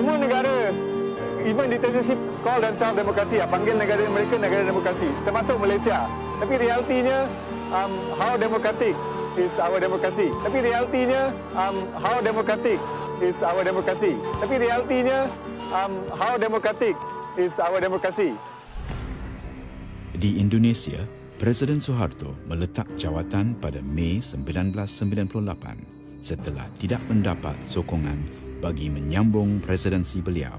semua negara, even dictatorship call themselves demokrasi, panggil negara mereka negara demokrasi, termasuk Malaysia. Tapi realitinya, how democratic is our demokrasi. Tapi realitinya, how democratic is our demokrasi. Tapi realitinya, how democratic is our demokrasi. Di Indonesia, Presiden Soeharto meletak jawatan pada Mei 1998 setelah tidak mendapat sokongan bagi menyambung presidensi beliau.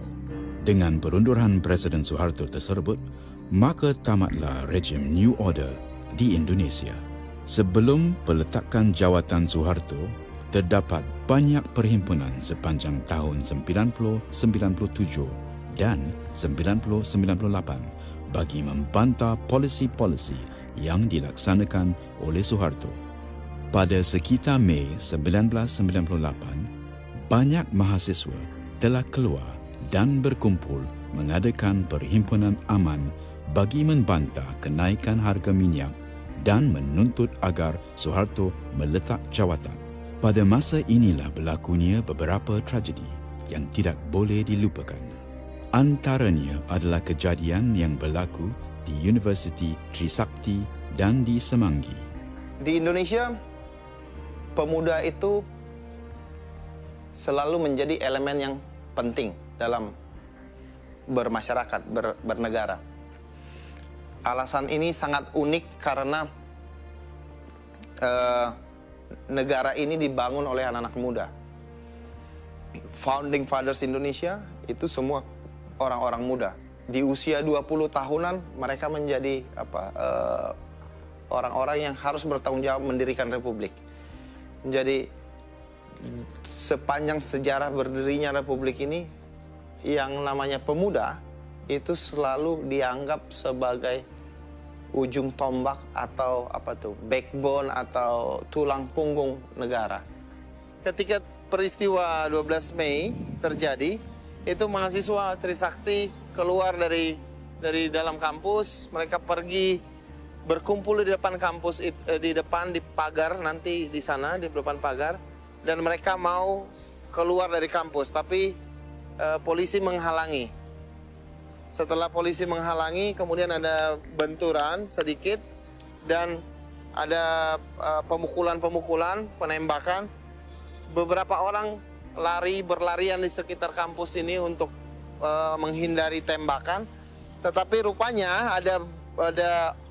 Dengan perunduran Presiden Soeharto tersebut, maka tamatlah rejim New Order di Indonesia. Sebelum peletakan jawatan Soeharto, terdapat banyak perhimpunan sepanjang tahun 1997 dan 1998 bagi membantah polisi-polisi yang dilaksanakan oleh Soeharto. Pada sekitar Mei 1998, banyak mahasiswa telah keluar dan berkumpul mengadakan perhimpunan aman bagi membantah kenaikan harga minyak dan menuntut agar Soeharto meletak jawatan. Pada masa inilah berlakunya beberapa tragedi yang tidak boleh dilupakan. Antaranya adalah kejadian yang berlaku di Universiti Trisakti dan di Semanggi. Di Indonesia, pemuda itu selalu menjadi elemen yang penting dalam bermasyarakat, bernegara. Alasan ini sangat unik karena negara ini dibangun oleh anak-anak muda. Founding Fathers Indonesia itu semua orang-orang muda. Di usia 20 tahunan mereka menjadi orang-orang yang harus bertanggung jawab mendirikan republik. Jadi sepanjang sejarah berdirinya republik ini, yang namanya pemuda itu selalu dianggap sebagai ujung tombak atau backbone atau tulang punggung negara. Ketika peristiwa 12 Mei terjadi, itu mahasiswa Trisakti keluar dari dalam kampus, mereka pergi berkumpul di depan kampus, di pagar nanti di sana, di depan pagar, dan mereka mau keluar dari kampus, tapi polisi menghalangi. Setelah polisi menghalangi, kemudian ada benturan sedikit dan ada pemukulan-pemukulan, penembakan. Beberapa orang berlarian di sekitar kampus ini untuk menghindari tembakan, tetapi rupanya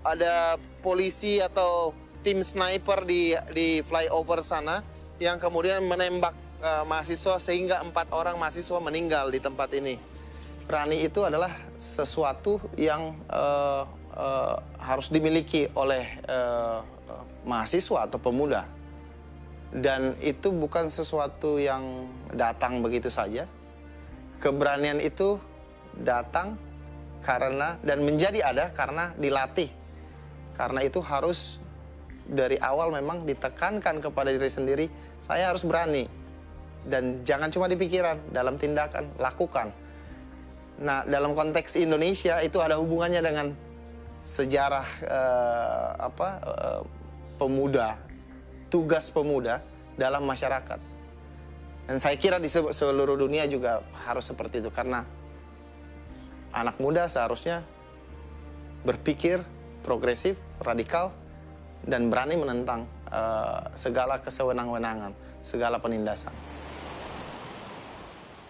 ada polisi atau tim sniper di flyover sana yang kemudian menembak mahasiswa sehingga 4 orang mahasiswa meninggal di tempat ini. Berani itu adalah sesuatu yang harus dimiliki oleh mahasiswa atau pemuda. Dan itu bukan sesuatu yang datang begitu saja. Keberanian itu datang karena dan menjadi ada karena dilatih. Karena itu harus dari awal memang ditekankan kepada diri sendiri, saya harus berani. Dan jangan cuma di pikiran, dalam tindakan, lakukan. Nah, dalam konteks Indonesia itu ada hubungannya dengan sejarah pemuda, tugas pemuda dalam masyarakat. Dan saya kira di seluruh dunia juga harus seperti itu, karena anak muda seharusnya berpikir progresif, radikal, dan berani menentang segala kesewenang-wenangan, segala penindasan.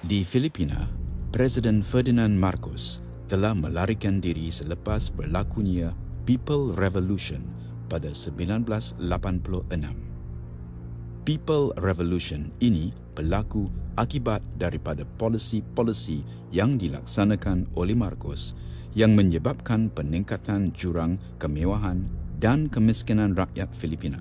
Di Filipina, Presiden Ferdinand Marcos telah melarikan diri selepas berlakunya People Revolution pada 1986. People Revolution ini berlaku akibat daripada polisi-polisi yang dilaksanakan oleh Marcos yang menyebabkan peningkatan jurang kemewahan dan kemiskinan rakyat Filipina.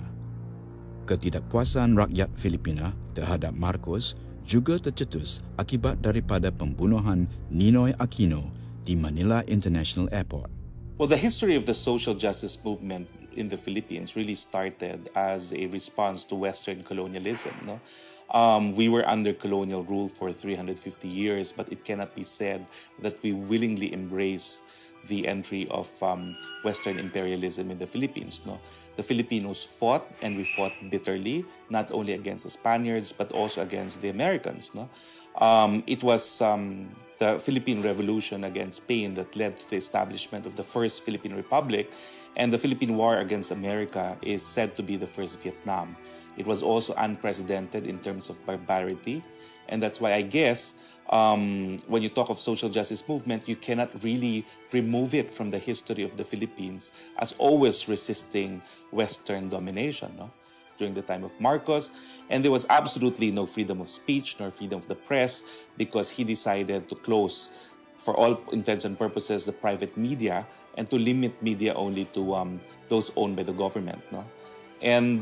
Ketidakpuasan rakyat Filipina terhadap Marcos juga tercetus akibat daripada pembunuhan Ninoy Aquino di Manila International Airport. Well, the history of the social justice movement in the Philippines really started as a response to Western colonialism. No? We were under colonial rule for 350 years, but it cannot be said that we willingly embrace the entry of Western imperialism in the Philippines. No? The Filipinos fought, and we fought bitterly, not only against the Spaniards, but also against the Americans. No? It was the Philippine Revolution against Spain that led to the establishment of the first Philippine Republic, and the Philippine War against America is said to be the first Vietnam. It was also unprecedented in terms of barbarity, and that's why I guess when you talk of social justice movement, you cannot really remove it from the history of the Philippines as always resisting Western domination, no? During the time of Marcos, and there was absolutely no freedom of speech nor freedom of the press because he decided to close, for all intents and purposes, the private media and to limit media only to those owned by the government. No? And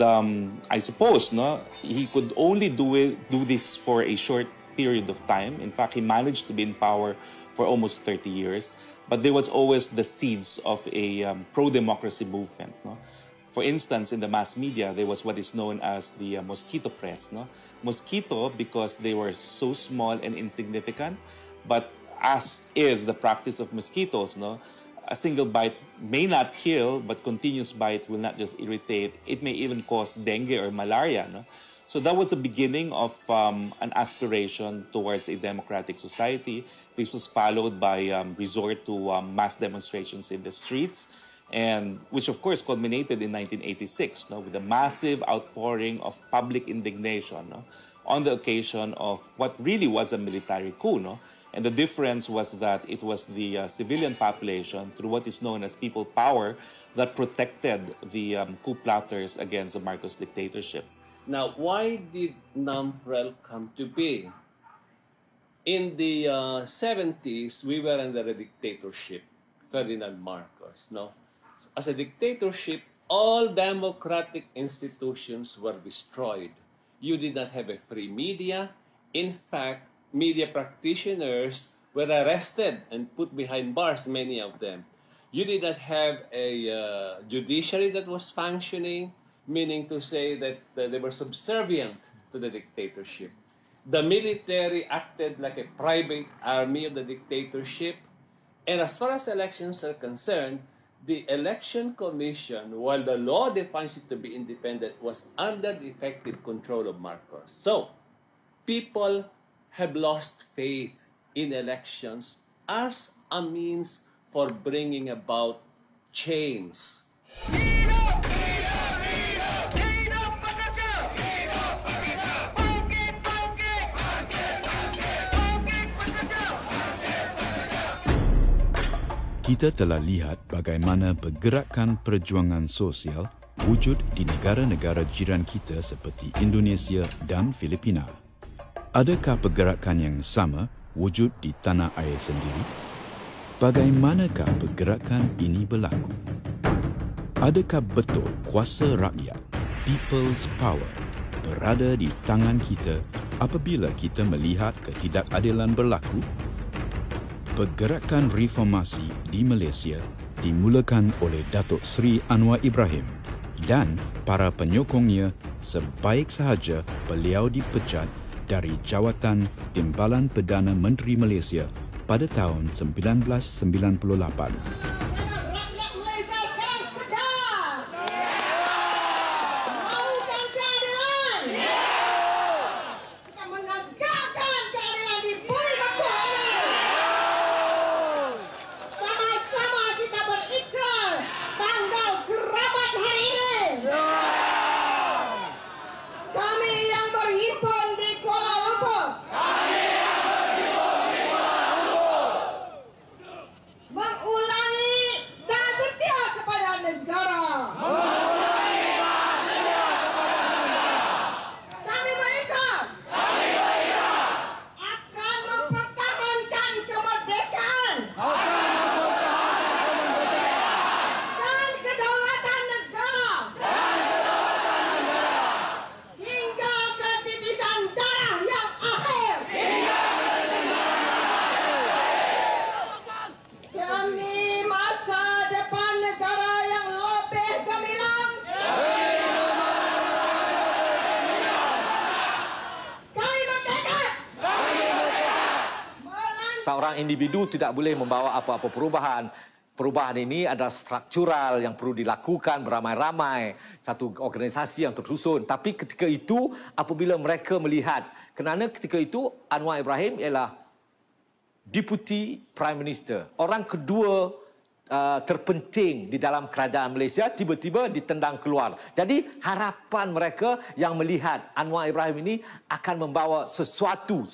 I suppose no, he could only do this for a short period of time. In fact, he managed to be in power for almost 30 years, but there was always the seeds of a pro-democracy movement. No? For instance, in the mass media, there was what is known as the mosquito press. No? Mosquito because they were so small and insignificant, but as is the practice of mosquitoes, no? A single bite may not kill, but continuous bite will not just irritate. It may even cause dengue or malaria. No? So that was the beginning of an aspiration towards a democratic society. This was followed by resort to mass demonstrations in the streets, and which of course culminated in 1986 no, with a massive outpouring of public indignation no, on the occasion of what really was a military coup. No? And the difference was that it was the civilian population, through what is known as people power, that protected the coup plotters against the Marcos dictatorship. Now, why did NAMFREL come to be? In the 70s, we were under a dictatorship, Ferdinand Marcos. No? As a dictatorship, all democratic institutions were destroyed. You did not have a free media. In fact, media practitioners were arrested and put behind bars, many of them. You did not have a judiciary that was functioning, meaning to say that they were subservient to the dictatorship. The military acted like a private army of the dictatorship. And as far as elections are concerned, the Election Commission, while the law defines it to be independent, was under the effective control of Marcos. So, people have lost faith in elections as a means for bringing about change. Kita telah lihat bagaimana pergerakan perjuangan sosial wujud di negara-negara jiran kita seperti Indonesia dan Filipina. Adakah pergerakan yang sama wujud di tanah air sendiri? Bagaimanakah pergerakan ini berlaku? Adakah betul kuasa rakyat, people's power, berada di tangan kita apabila kita melihat ketidakadilan berlaku? Pergerakan reformasi di Malaysia dimulakan oleh Datuk Seri Anwar Ibrahim dan para penyokongnya sebaik sahaja beliau dipecat dari jawatan Timbalan Perdana Menteri Malaysia pada tahun 1998. Seorang individu tidak boleh membawa apa-apa perubahan, perubahan ini adalah struktural yang perlu dilakukan beramai-ramai, satu organisasi yang tersusun. Tapi ketika itu, apabila mereka melihat, kerana ketika itu Anwar Ibrahim ialah Deputy Prime Minister, orang kedua terpenting di dalam kerajaan Malaysia, tiba-tiba ditendang keluar. Jadi harapan mereka yang melihat Anwar Ibrahim ini akan membawa sesuatu.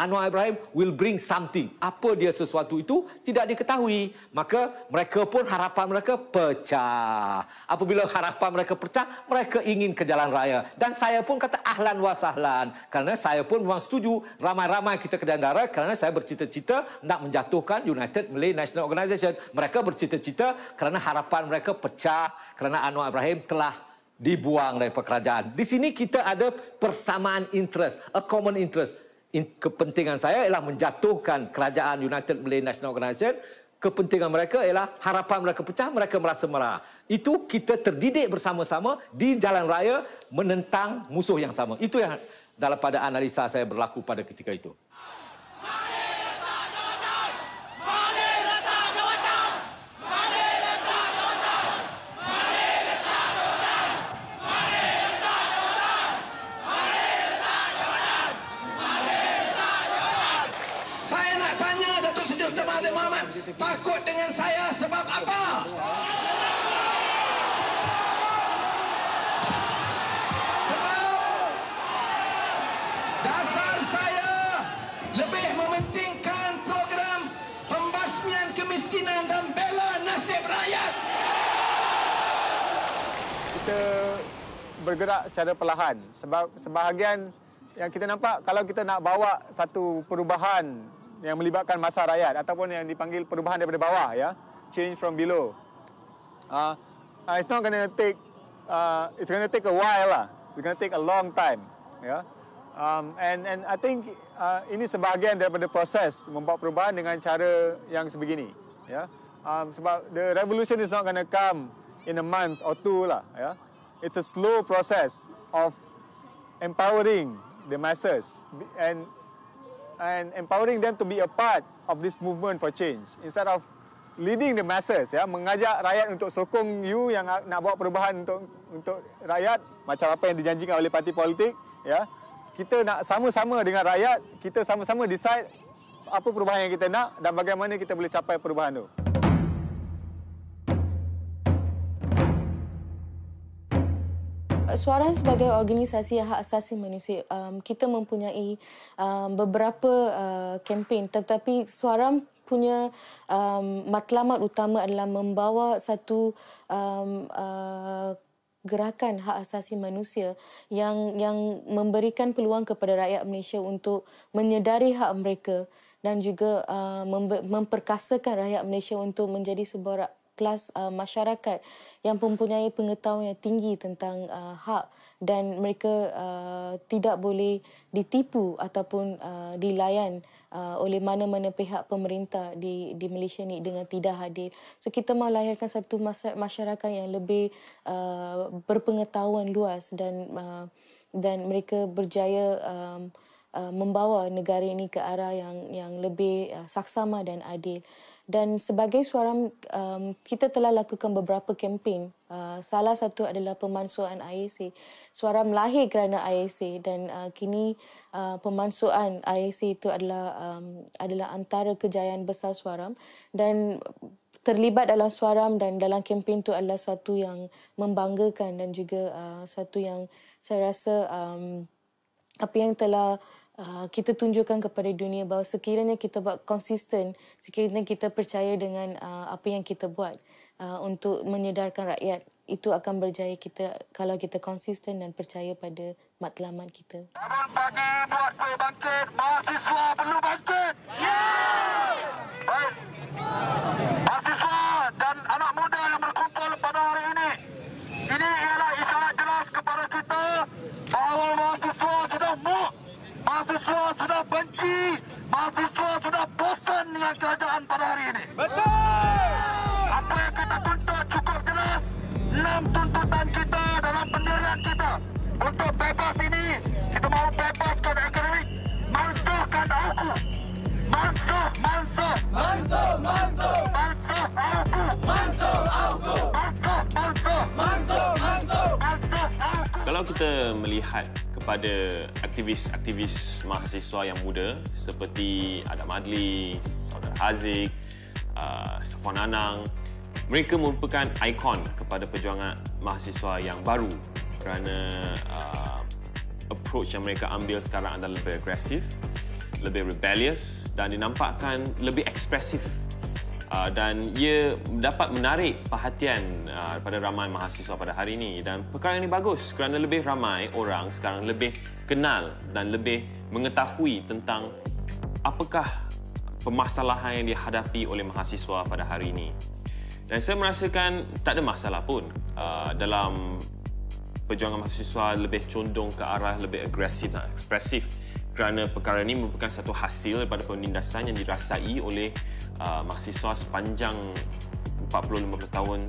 Anwar Ibrahim will bring something. Apa dia sesuatu itu tidak diketahui. Maka mereka pun harapan mereka pecah. Apabila harapan mereka pecah, mereka ingin ke jalan raya. Dan saya pun kata ahlan wa sahlan. Kerana saya pun memang setuju ramai-ramai kita ke jalan raya kerana saya bercita-cita nak menjatuhkan United Malay National Organisation. Mereka bercita-cita kerana harapan mereka pecah kerana Anwar Ibrahim telah dibuang dari kerajaan. Di sini kita ada persamaan interest, a common interest. Kepentingan saya ialah menjatuhkan kerajaan United Malay National Organisation. Kepentingan mereka ialah harapan mereka pecah, mereka merasa marah. Itu kita terdidik bersama-sama di jalan raya menentang musuh yang sama. Itu yang daripada analisa saya berlaku pada ketika itu. Takut dengan saya sebab apa? Sebab dasar saya lebih mementingkan program pembasmian kemiskinan dan bela nasib rakyat. Kita bergerak secara perlahan sebab sebahagian yang kita nampak kalau kita nak bawa satu perubahan yang melibatkan masa rakyat ataupun yang dipanggil perubahan daripada bawah, ya, change from below. It's not going to take it's going to take a while lah. It's going to take a long time, ya. And I think ini sebahagian daripada proses membawa perubahan dengan cara yang sebegini, ya. Sebab the revolution is not going to come in a month or two lah, ya. It's a slow process of empowering the masses and empowering them to be a part of this movement for change instead of leading the masses, ya, mengajak rakyat untuk sokong you yang nak bawa perubahan untuk rakyat macam apa yang dijanjikan oleh parti politik, ya. Kita nak sama-sama dengan rakyat, kita sama-sama decide apa perubahan yang kita nak dan bagaimana kita boleh capai perubahan tu. Suara sebagai organisasi hak asasi manusia, kita mempunyai beberapa kempen, tetapi Suara punya matlamat utama adalah membawa satu gerakan hak asasi manusia yang memberikan peluang kepada rakyat Malaysia untuk menyedari hak mereka dan juga memperkasakan rakyat Malaysia untuk menjadi sebuah kelas masyarakat yang mempunyai pengetahuan yang tinggi tentang hak dan mereka tidak boleh ditipu ataupun dilayan oleh mana-mana pihak pemerintah di Malaysia ni dengan tidak adil. So kita mahu lahirkan satu masyarakat yang lebih berpengetahuan luas dan mereka berjaya membawa negara ini ke arah yang lebih saksama dan adil. Dan sebagai Suara, kita telah lakukan beberapa kempen. Salah satu adalah pemansuhan IAC. Suara lahir kerana IAC dan kini pemansuhan IAC itu adalah antara kejayaan besar Suara. Dan terlibat dalam Suara dan dalam kempen itu adalah suatu yang membanggakan dan juga suatu yang saya rasa apa yang telah kita tunjukkan kepada dunia bahawa sekiranya kita buat konsisten, sekiranya kita percaya dengan apa yang kita buat untuk menyedarkan rakyat, itu akan berjaya kita kalau kita konsisten dan percaya pada matlamat kita. Bangun pagi buat kuih bangkit, mahasiswa perlu bangkit. Ya! Baik. Mahasiswa dan anak muda yang berkumpul pada hari ini ialah isyarat jelas kepada kita bahawa mahasiswa sudah muak. Mahasiswa sudah benci, mahasiswa sudah bosan dengan kerajaan pada hari ini. Betul! Apa yang kita tuntut cukup jelas. 6 tuntutan kita dalam pendirian kita. Untuk bebas ini, kita mahu bebaskan akademik, mansuhkan aku. Mansuh. kita melihat kepada aktivis-aktivis mahasiswa yang muda seperti Adam Adli, Saudara Haziq, Safwan Anang, mereka merupakan ikon kepada perjuangan mahasiswa yang baru kerana approach yang mereka ambil sekarang adalah lebih agresif, lebih rebellious dan dinampakkan lebih ekspresif. Dan ia dapat menarik perhatian pada ramai mahasiswa pada hari ini. Dan perkara ini bagus kerana lebih ramai orang sekarang lebih kenal dan lebih mengetahui tentang apakah permasalahan yang dihadapi oleh mahasiswa pada hari ini. Dan saya merasakan tak ada masalah pun dalam perjuangan mahasiswa lebih condong ke arah lebih agresif dan ekspresif kerana perkara ini merupakan satu hasil daripada penindasan yang dirasai oleh mahasiswa sepanjang 40-50 tahun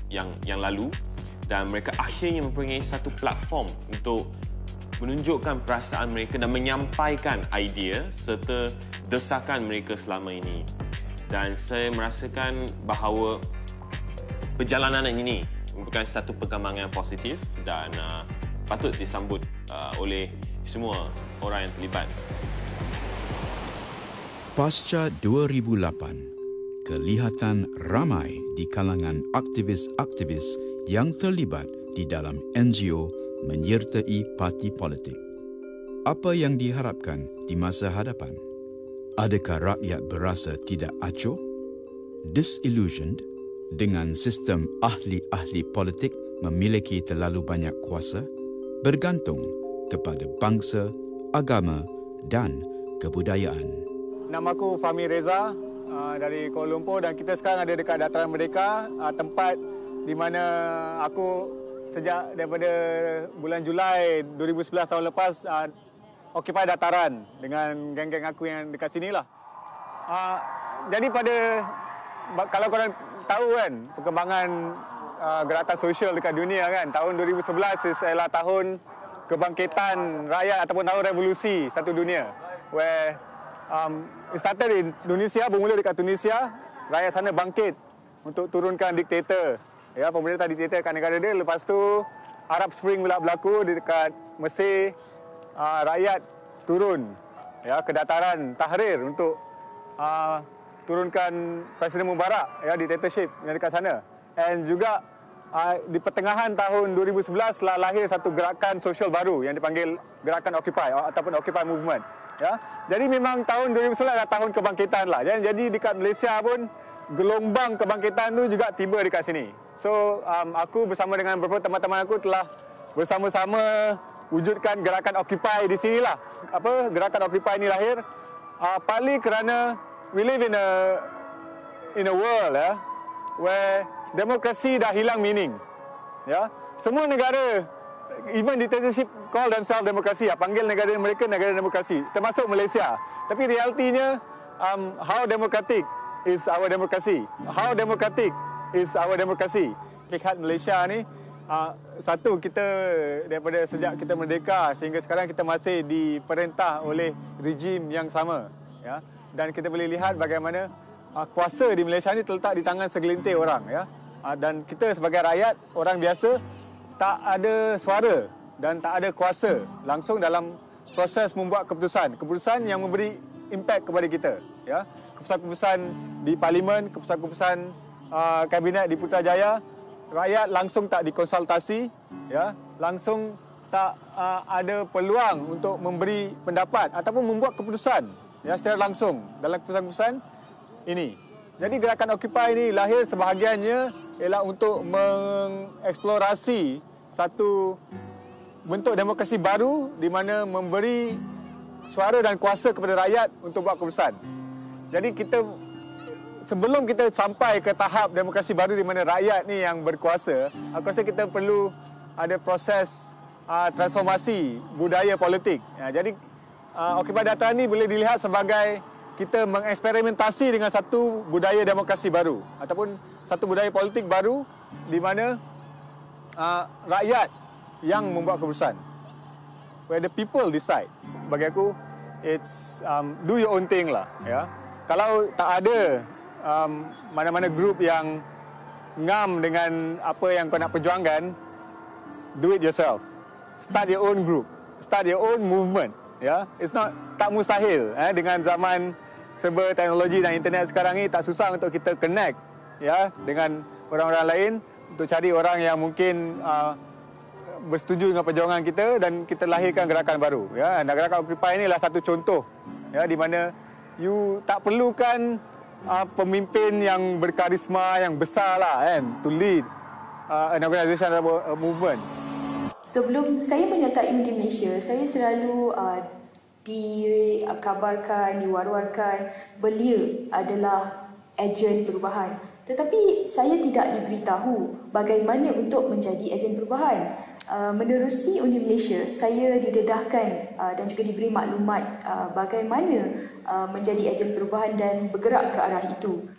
yang lalu, dan mereka akhirnya mempunyai satu platform untuk menunjukkan perasaan mereka dan menyampaikan idea serta desakan mereka selama ini. Dan saya merasakan bahawa perjalanan ini merupakan satu perkembangan yang positif dan patut disambut oleh semua orang yang terlibat. Pasca 2008, kelihatan ramai di kalangan aktivis-aktivis yang terlibat di dalam NGO menyertai parti politik. Apa yang diharapkan di masa hadapan? Adakah rakyat berasa tidak acuh, disillusioned dengan sistem ahli-ahli politik memiliki terlalu banyak kuasa, bergantung kepada bangsa, agama dan kebudayaan? Nama aku Fahmi Reza dari Kuala Lumpur dan kita sekarang ada dekat Dataran Merdeka, tempat di mana aku sejak daripada bulan Julai 2011 tahun lepas occupy dataran dengan geng-geng aku yang dekat sini lah. Jadi kalau korang tahu kan perkembangan gerakan sosial dekat dunia kan, tahun 2011 ialah tahun kebangkitan rakyat ataupun tahun revolusi satu dunia, where it started in Indonesia, bermula dekat Tunisia. Rakyat sana bangkit untuk turunkan diktator, ya, pemerintah diktator kat negara dia. Lepas tu Arab Spring pula berlaku di dekat Mesir. Rakyat turun, ya, ke dataran Tahrir untuk turunkan Presiden Mubarak, ya, dictatorship yang dekat sana. And juga di pertengahan tahun 2011 telah lahir satu gerakan sosial baru yang dipanggil Gerakan Occupy ataupun Occupy Movement. Ya, jadi memang tahun 2011 adalah tahun kebangkitan lah. Jadi dekat Malaysia pun gelombang kebangkitan tu juga tiba dekat sini. So aku bersama dengan beberapa teman-teman aku telah bersama-sama wujudkan gerakan Occupy di sinilah. Gerakan Occupy ini lahir partly kerana we live in a world, ya, where demokrasi dah hilang meaning. Ya, semua negara, even dictatorship call themselves demokrasi, panggil negara mereka negara demokrasi, termasuk Malaysia. Tapi realitinya, how democratic is our democracy? How democratic is our democracy? Lihat Malaysia ni, satu, kita daripada sejak kita merdeka sehingga sekarang kita masih diperintah oleh rejim yang sama, ya. Dan kita boleh lihat bagaimana kuasa di Malaysia ni terletak di tangan segelintir orang, ya. Dan kita sebagai rakyat, orang biasa, tak ada suara dan tak ada kuasa langsung dalam proses membuat keputusan yang memberi impak kepada kita, ya. Keputusan-keputusan di parlimen, keputusan-keputusan kabinet di Putrajaya, rakyat langsung tak dikonsultasi, ya, langsung tak ada peluang untuk memberi pendapat ataupun membuat keputusan, ya, secara langsung dalam keputusan-keputusan ini. Jadi gerakan Occupy ini lahir sebahagiannya ialah untuk mengeksplorasi satu bentuk demokrasi baru di mana memberi suara dan kuasa kepada rakyat untuk buat keputusan. Jadi sebelum kita sampai ke tahap demokrasi baru di mana rakyat ni yang berkuasa, aku rasa kita perlu ada proses transformasi budaya politik. Jadi Occupy Dataran ni boleh dilihat sebagai kita mengeksperimentasi dengan satu budaya demokrasi baru ataupun satu budaya politik baru di mana rakyat yang membuat keputusan, where the people decide. Bagi aku, it's do your own thing lah, ya. Kalau tak ada mana-mana grup yang ngam dengan apa yang kau nak perjuangkan, do it yourself. start your own group, start your own movement. Ya, it's not tak mustahil. Dengan zaman serba teknologi dan internet sekarang ni, tak susah untuk kita connect ya dengan orang-orang lain untuk cari orang yang mungkin bersetuju dengan perjuangan kita dan kita lahirkan gerakan baru. Ya, dan gerakan Occupy ini adalah satu contoh ya di mana you tak perlukan pemimpin yang berkarisma yang besar lah kan to lead an organisation or a movement. Sebelum saya menyertai di Malaysia, saya selalu dikabarkan, diwar-warkan belia adalah ejen perubahan. Tetapi saya tidak diberitahu bagaimana untuk menjadi ejen perubahan. Menerusi Undi Malaysia, saya didedahkan dan juga diberi maklumat bagaimana menjadi ejen perubahan dan bergerak ke arah itu.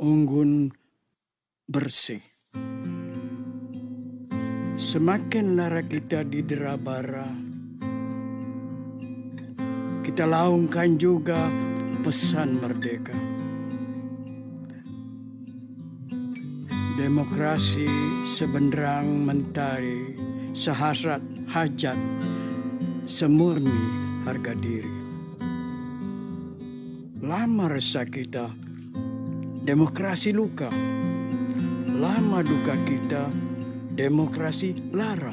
Unggun bersih. Semakin lara kita didera bara, kita laungkan juga pesan merdeka. Demokrasi sebenderang mentari, sehasrat hajat, semurni harga diri. Lama resah kita, demokrasi luka. Lama duka kita, demokrasi lara.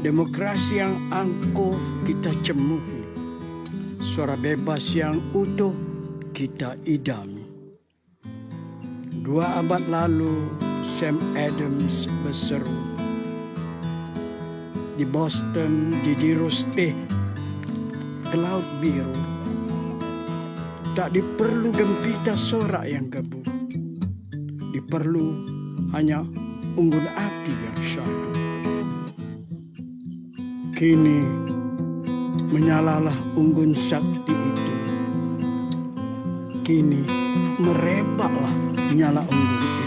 Demokrasi yang angkuh kita cemuhi. Suara bebas yang utuh kita idami. 2 abad lalu, Sam Adams berseru. Di Boston didirus teh ke laut biru. Tak diperlu gempita sorak yang gebu. Diperlu hanya unggun api yang syahdu. Kini menyalalah unggun sakti itu. Kini merebaklah nyala unggun itu.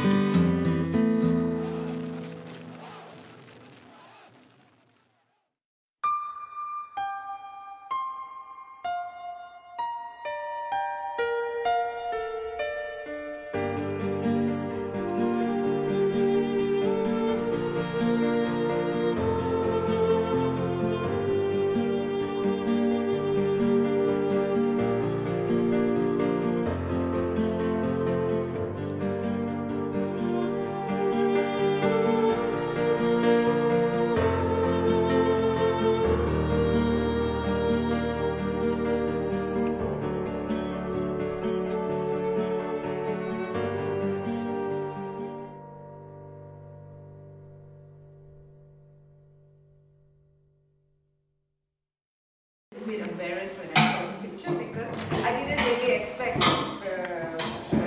Embarrassed when I saw the picture because I didn't really expect the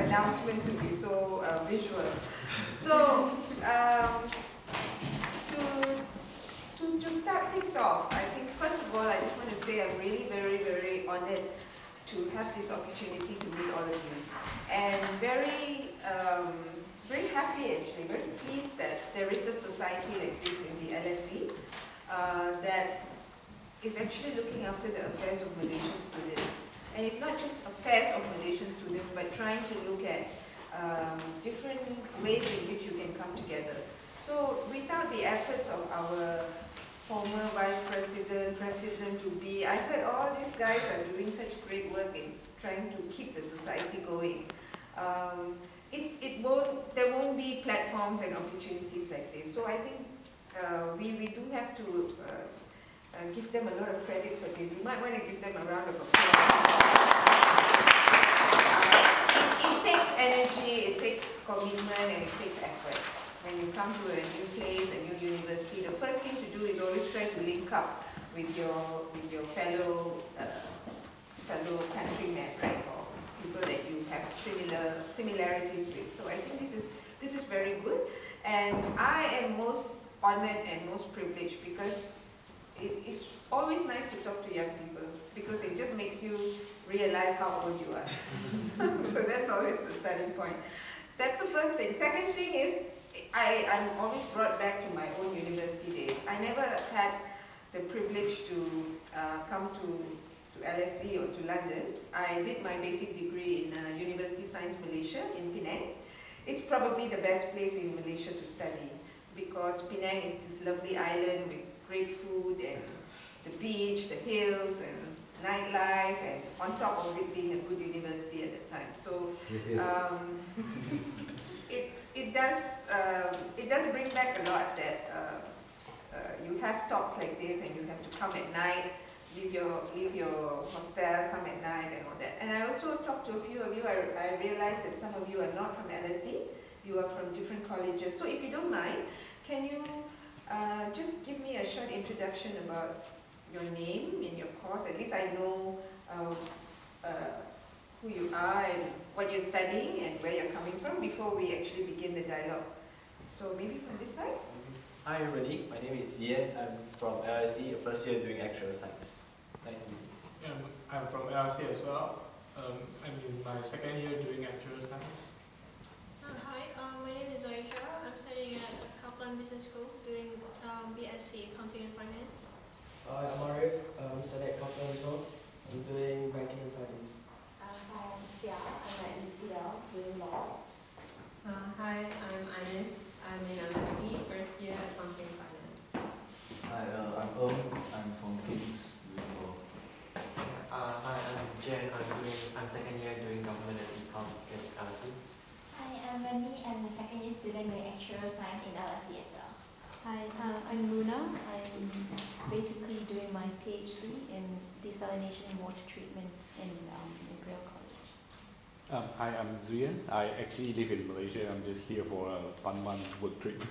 announcement to be so visual. So to start things off, I think first of all I just want to say I'm really very honoured to have this opportunity to meet all of you, and very happy actually, very pleased that there is a society like this in the LSE that is actually looking after the affairs of Malaysian students. And it's not just affairs of Malaysian students, but trying to look at different ways in which you can come together. So without the efforts of our former vice president, president-to-be, I heard all these guys are doing such great work in trying to keep the society going. There won't be platforms and opportunities like this. So I think we do have to give them a lot of credit for this. You might want to give them a round of applause. It takes energy, it takes commitment, and it takes effort. When you come to a new place, a new university, the first thing to do is always try to link up with your fellow countrymen, right, or people that you have similarities with. So I think this is very good, and I am most honored and most privileged because it's always nice to talk to young people because it just makes you realize how old you are. So that's always the starting point. That's the first thing. Second thing is I'm always brought back to my own university days. I never had the privilege to come to LSE or to London. I did my basic degree in University Science Malaysia in Penang. It's probably the best place in Malaysia to study because Penang is this lovely island with great food and the beach, the hills, and nightlife, and on top of it being a good university at the time. So it does bring back a lot that you have talks like this and you have to come at night, leave your hostel, come at night and all that. And I also talked to a few of you. I realized that some of you are not from LSE, you are from different colleges. So if you don't mind, can you just give me a short introduction about your name in your course? At least I know who you are and what you're studying and where you're coming from before we actually begin the dialogue. So maybe from this side? Hi Renik, my name is Zian. I'm from LSE, first year doing actuarial science. Nice to meet you. Yeah, I'm from LSE as well. I'm in my second year doing actuarial science. Hi, my name is Aisha. I'm studying at Kaplan Business School doing BSc Accounting and Finance. Hi, I'm Arif. I'm studying at Kaplan as well. I'm doing banking and finance. Hi, I'm Sia. I'm at UCL doing law. Hi, I'm Ines. I'm in MSc, first year accounting and finance. Hi, I'm I'm from King's doing law. Hi, I'm Jen. I'm second year doing government and econs at LSE. Hi, I'm Remy. I'm the second year student doing actuarial science in LSE as well. Hi, I'm Luna. I'm basically doing my PhD in desalination and water treatment in Grabriel College. Hi, I'm Zuyan. I actually live in Malaysia. I'm just here for a 1 month work trip.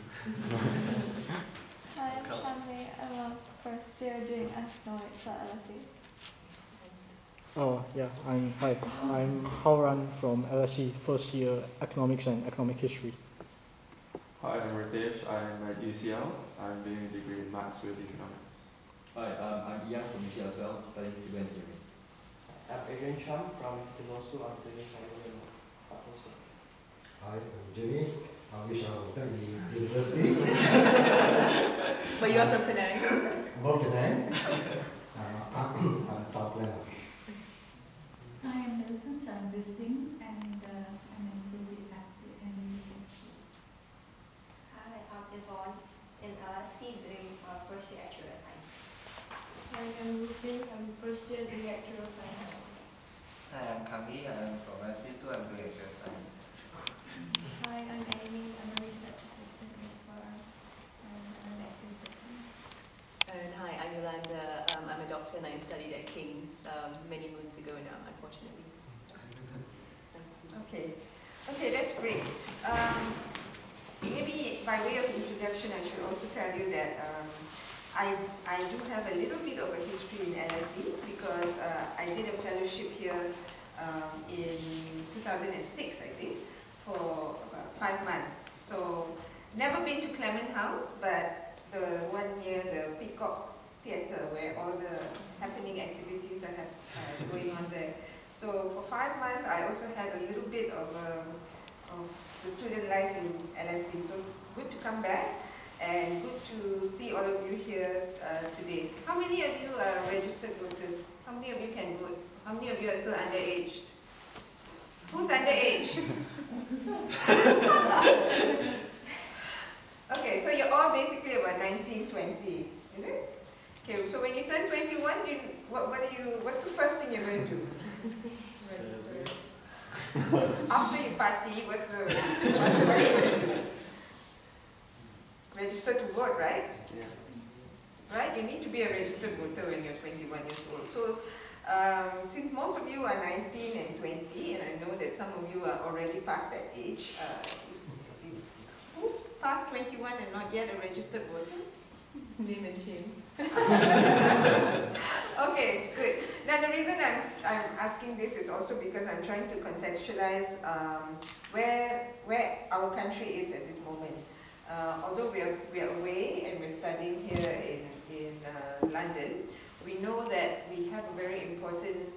Hi, I'm Shanley. I'm a first year doing economics at LSE. Oh yeah, I'm Hauran from LSE, first year economics and economic history. Hi, I'm Ritesh. I'm at UCL. I'm doing a degree in maths with economics. Hi, I'm Ian from UCL as well, studying civil engineering. I'm Adrian Cham from City Law School. I'm studying finance and partnership. Hi, I'm Jimmy. I wish I was back in university. But you are from Penang. I'm from Penang. I'm Top Planner. Hi, I'm Millicent. I'm visiting and I'm an associate at the NUCC. Hi, I'm Yvonne in LSE doing first year actuarial science. Hi, I'm Ruby. I'm first year doing actuarial science. Hi, I'm Kami. I'm from LSE too. I'm doing actuarial science. Hi, I'm Amy. I'm a research assistant as well. I'm based in Switzerland. And hi, I'm Yolanda. I'm a doctor and I studied at King's many moons ago now, unfortunately. Okay, that's great. Maybe by way of introduction, I should also tell you that I do have a little bit of a history in LSE because I did a fellowship here in 2006, I think, for about 5 months. So, never been to Clement House, but the one near the Peacock Theatre where all the happening activities are going on there. So for 5 months, I also had a little bit of the student life in LSE. So good to come back and good to see all of you here today. How many of you are registered voters? How many of you can vote? How many of you are still underaged? Who's underaged? Okay, so you're all basically about 19, 20, is it? Okay, so when you turn 21, what's the first thing you're going to do? After you party, what are you going to do? Register to vote. vote, right? Yeah. Right? You need to be a registered voter when you're 21 years old. So since most of you are 19 and 20, and I know that some of you are already past that age, who's past 21 and not yet a registered voter? Name and shame. Okay, good. Now the reason I'm asking this is also because I'm trying to contextualize where our country is at this moment. Although we are away and we're studying here in London, we know that we have a very important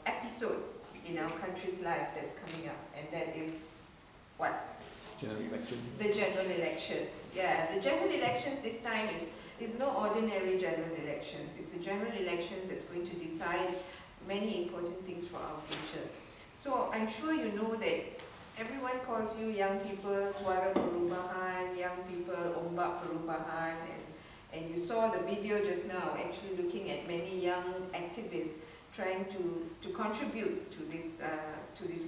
episode in our country's life that's coming up, and that is what? General election. The general elections. Yeah, the general elections this time is no ordinary general elections. It's a general election that's going to decide many important things for our future. So I'm sure you know that everyone calls you young people Suara Perubahan, young people Ombak Perubahan, and you saw the video just now actually looking at many young activists trying to contribute to this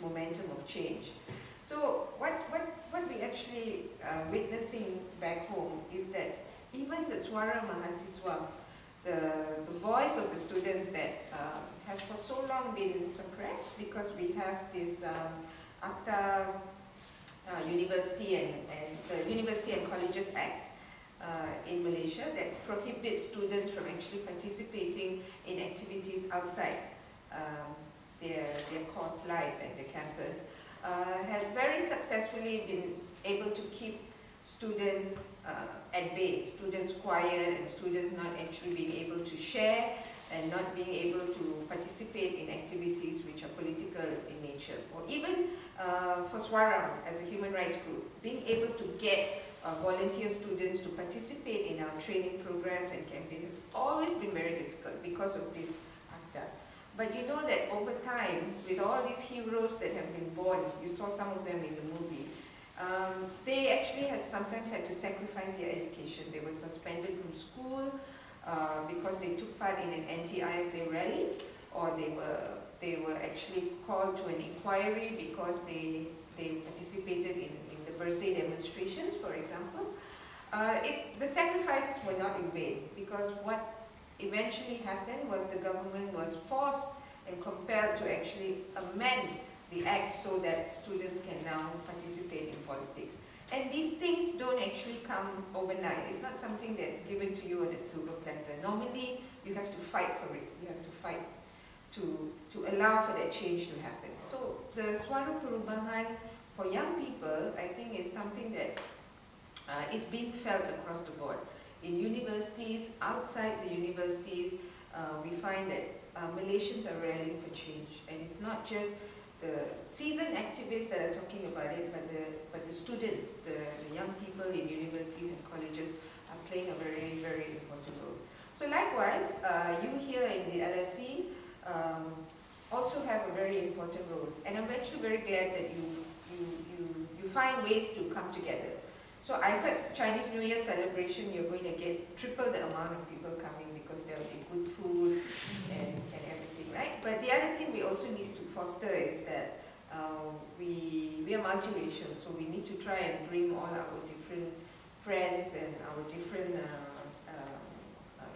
momentum of change. So what we actually witnessing back home is that even the Suara Mahasiswa, the voice of the students that have for so long been suppressed because we have this Akta University and the University and Colleges Act in Malaysia that prohibits students from actually participating in activities outside their course life and the campus, has very successfully been able to keep students at bay, students quiet, and students not actually being able to share and not being able to participate in activities which are political in nature. Or even for Suara as a human rights group, being able to get volunteer students to participate in our training programs and campaigns has always been very difficult because of this ACTA. But you know that over time, with all these heroes that have been born, you saw some of them in the movie, they actually sometimes had to sacrifice their education. They were suspended from school because they took part in an anti-ISA rally, or they were actually called to an inquiry because they participated in the birthday demonstrations, for example. The sacrifices were not in vain, because what eventually happened was the government was forced and compelled to actually amend the act so that students can now participate in politics. And these things don't actually come overnight. It's not something that's given to you on a silver platter. Normally, you have to fight for it. You have to fight to allow for that change to happen. So the Suara Perubahan for young people, I think, is something that is being felt across the board. In universities, outside the universities, we find that Malaysians are rallying for change. And it's not just the seasoned activists that are talking about it, but the students, the young people in universities and colleges are playing a very, very important role. So likewise, you here in the LSE also have a very important role. And I'm actually very glad that you find ways to come together. So I heard Chinese New Year celebration, you're going to get triple the amount of people coming because there will be good food and everything, right? But the other thing we also need to foster is that we are multiracial, so we need to try and bring all our different friends and our different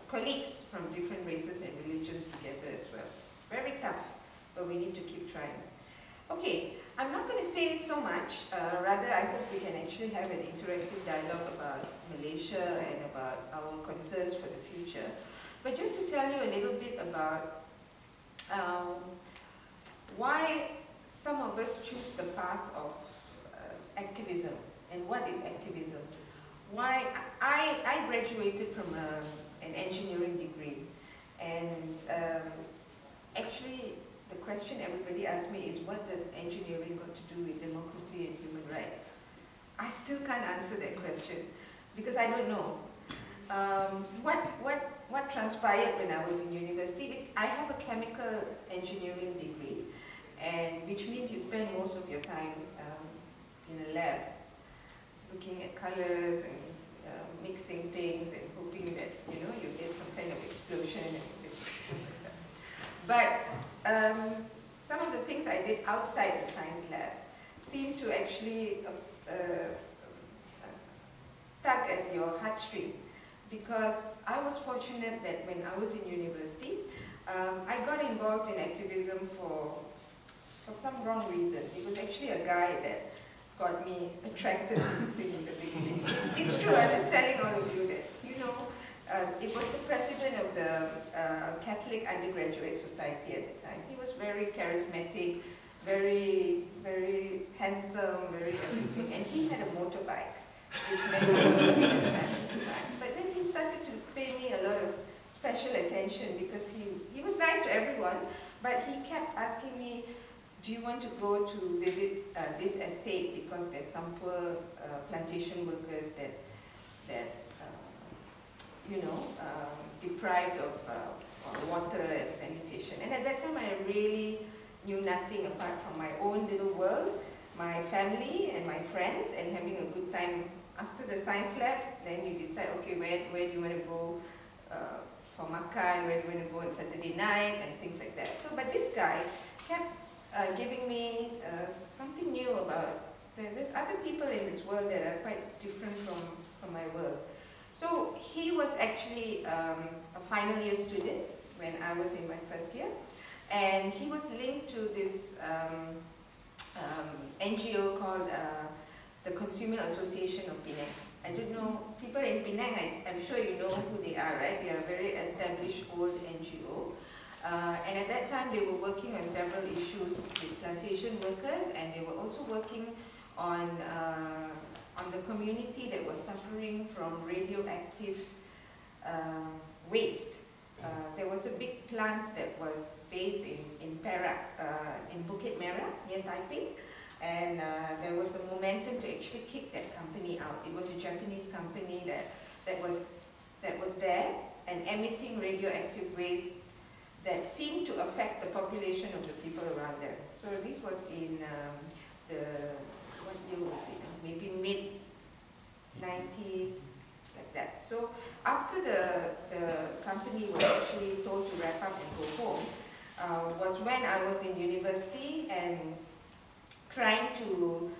colleagues from different races and religions together as well. Very tough, but we need to keep trying. Okay, I'm not going to say so much, rather I hope we can actually have an interactive dialogue about Malaysia and about our concerns for the future. But just to tell you a little bit about why some of us choose the path of activism and what is activism. Why I graduated from an engineering degree, and actually the question everybody asks me is, what does engineering got to do with democracy and human rights? I still can't answer that question because I don't know. What transpired when I was in university? I have a chemical engineering degree, and which means you spend most of your time in a lab, looking at colors and mixing things and hoping that you get some kind of explosion and stuff like that. But some of the things I did outside the science lab seemed to actually tug at your heartstring, because I was fortunate that when I was in university, I got involved in activism for some wrong reasons. It was actually a guy that got me attracted to the thing in the beginning. It's true, I was telling all of you that, you know, it was the president of the Catholic Undergraduate Society at the time. He was very charismatic, very, very handsome, very everything, and he had a motorbike, which many people didn't have at the time. But then he started to pay me a lot of special attention because he was nice to everyone, but he kept asking me, do you want to go to visit this estate because there's some poor plantation workers that you know, deprived of water and sanitation. And at that time I really knew nothing apart from my own little world, my family and my friends, and having a good time. After the science lab, then you decide, okay, where do you want to go for makan, where do you want to go on Saturday night, and things like that. So, but this guy kept giving me something new about, there's other people in this world that are quite different from my world. So he was actually a final year student when I was in my first year, and he was linked to this NGO called the Consumer Association of Penang. I don't know, people in Penang, I'm sure you know who they are, right? They are a very established old NGO. And at that time they were working on several issues with plantation workers, and they were also working on the community that was suffering from radioactive waste. There was a big plant that was based in Perak, in Bukit Merah, near Taiping, and there was a momentum to actually kick that company out. It was a Japanese company that was there and emitting radioactive waste that seemed to affect the population of the people around there. So this was in what year was it? Maybe mid-90s, like that. So after the company was actually told to wrap up and go home, was when I was in university and trying to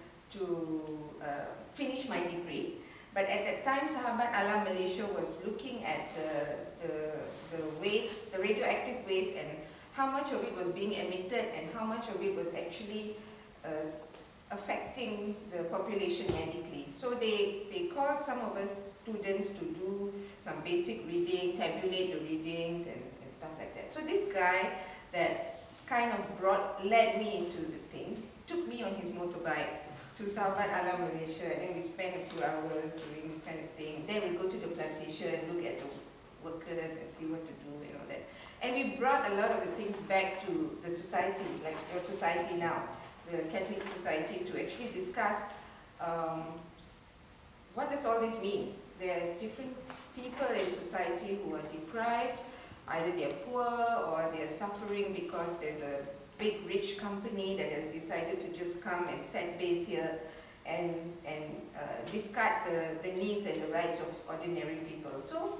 finish my degree. But at that time, Sahabat Alam Malaysia was looking at the waste, the radioactive waste, and how much of it was being emitted and how much of it was actually affecting the population medically. So they called some of us students to do some basic reading, tabulate the readings and stuff like that. So this guy that kind of led me into the thing, took me on his motorbike to Sahabat Alam Malaysia, and then we spent a few hours doing this kind of thing. Then we go to the plantation, look at the workers and see what to do and all that. And we brought a lot of the things back to the society, like your society now, the Catholic Society, to actually discuss what does all this mean. There are different people in society who are deprived, either they're poor or they're suffering because there's a big rich company that has decided to just come and set base here and discard the needs and the rights of ordinary people. So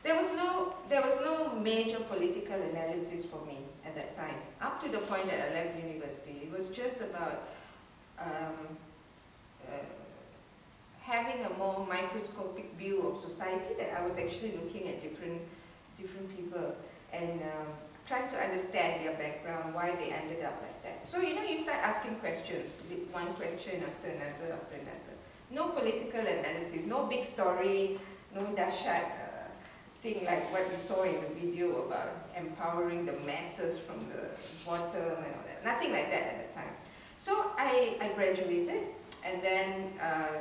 there was no major political analysis for me at that time, up to the point that I left university. It was just about having a more microscopic view of society, that I was actually looking at different people and trying to understand their background, why they ended up like that. So, you know, you start asking questions, one question after another. No political analysis, no big story, no dashat thing like what we saw in the video about empowering the masses from the bottom and all that. Nothing like that at the time. So I graduated, and then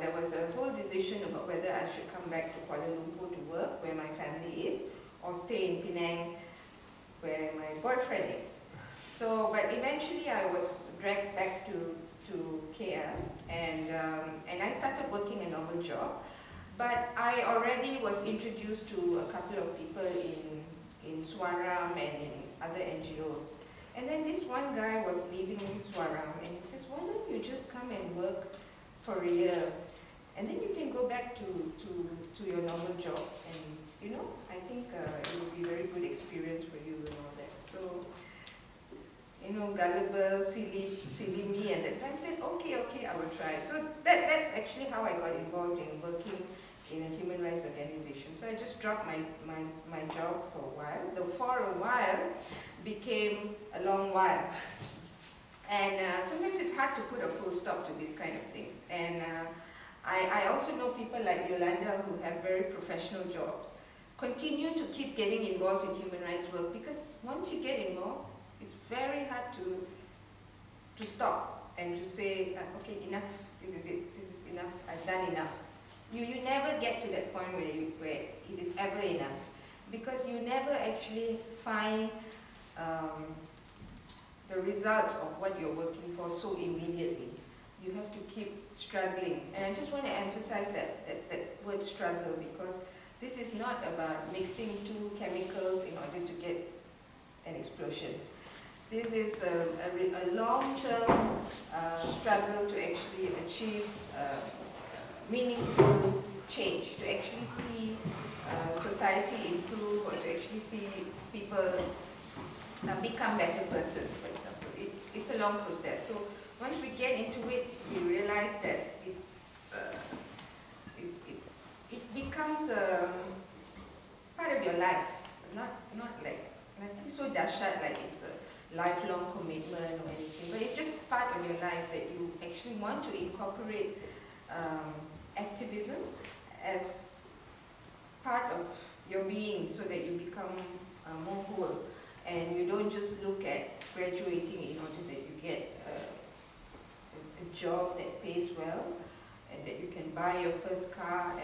there was a whole decision about whether I should come back to Kuala Lumpur to work, where my family is, or stay in Penang, where my boyfriend is. So, but eventually I was dragged back to KL, and I started working a normal job. But I already was introduced to a couple of people in Swaram and in other NGOs. And then this one guy was leaving Swaram, and he says, why don't you just come and work for a year, and then you can go back to your normal job. And you know, I think it would be a very good experience for you and all that. So, you know, gullible, silly me at that time said, okay, I will try. So that's actually how I got involved in working in a human rights organization. So I just dropped my job for a while. The for a while became a long while. And sometimes it's hard to put a full stop to these kind of things. And I also know people like Yolanda who have very professional jobs, continue to keep getting involved in human rights work, because once you get involved, it's very hard to stop and to say, okay, enough, this is it, this is enough, I've done enough. You never get to that point where it is ever enough, because you never actually find the result of what you're working for so immediately. You have to keep struggling. And I just want to emphasize that word struggle, because this is not about mixing two chemicals in order to get an explosion. This is a long-term struggle to actually achieve meaningful change, to actually see society improve, or to actually see people become better persons, for example. It's a long process. So once we get into it, we realize that it becomes part of your life, not like nothing so dashad like it's a lifelong commitment or anything, but it's just part of your life that you actually want to incorporate activism as part of your being, so that you become more whole, and you don't just look at graduating in order that you get a job that pays well, and that you can buy your first car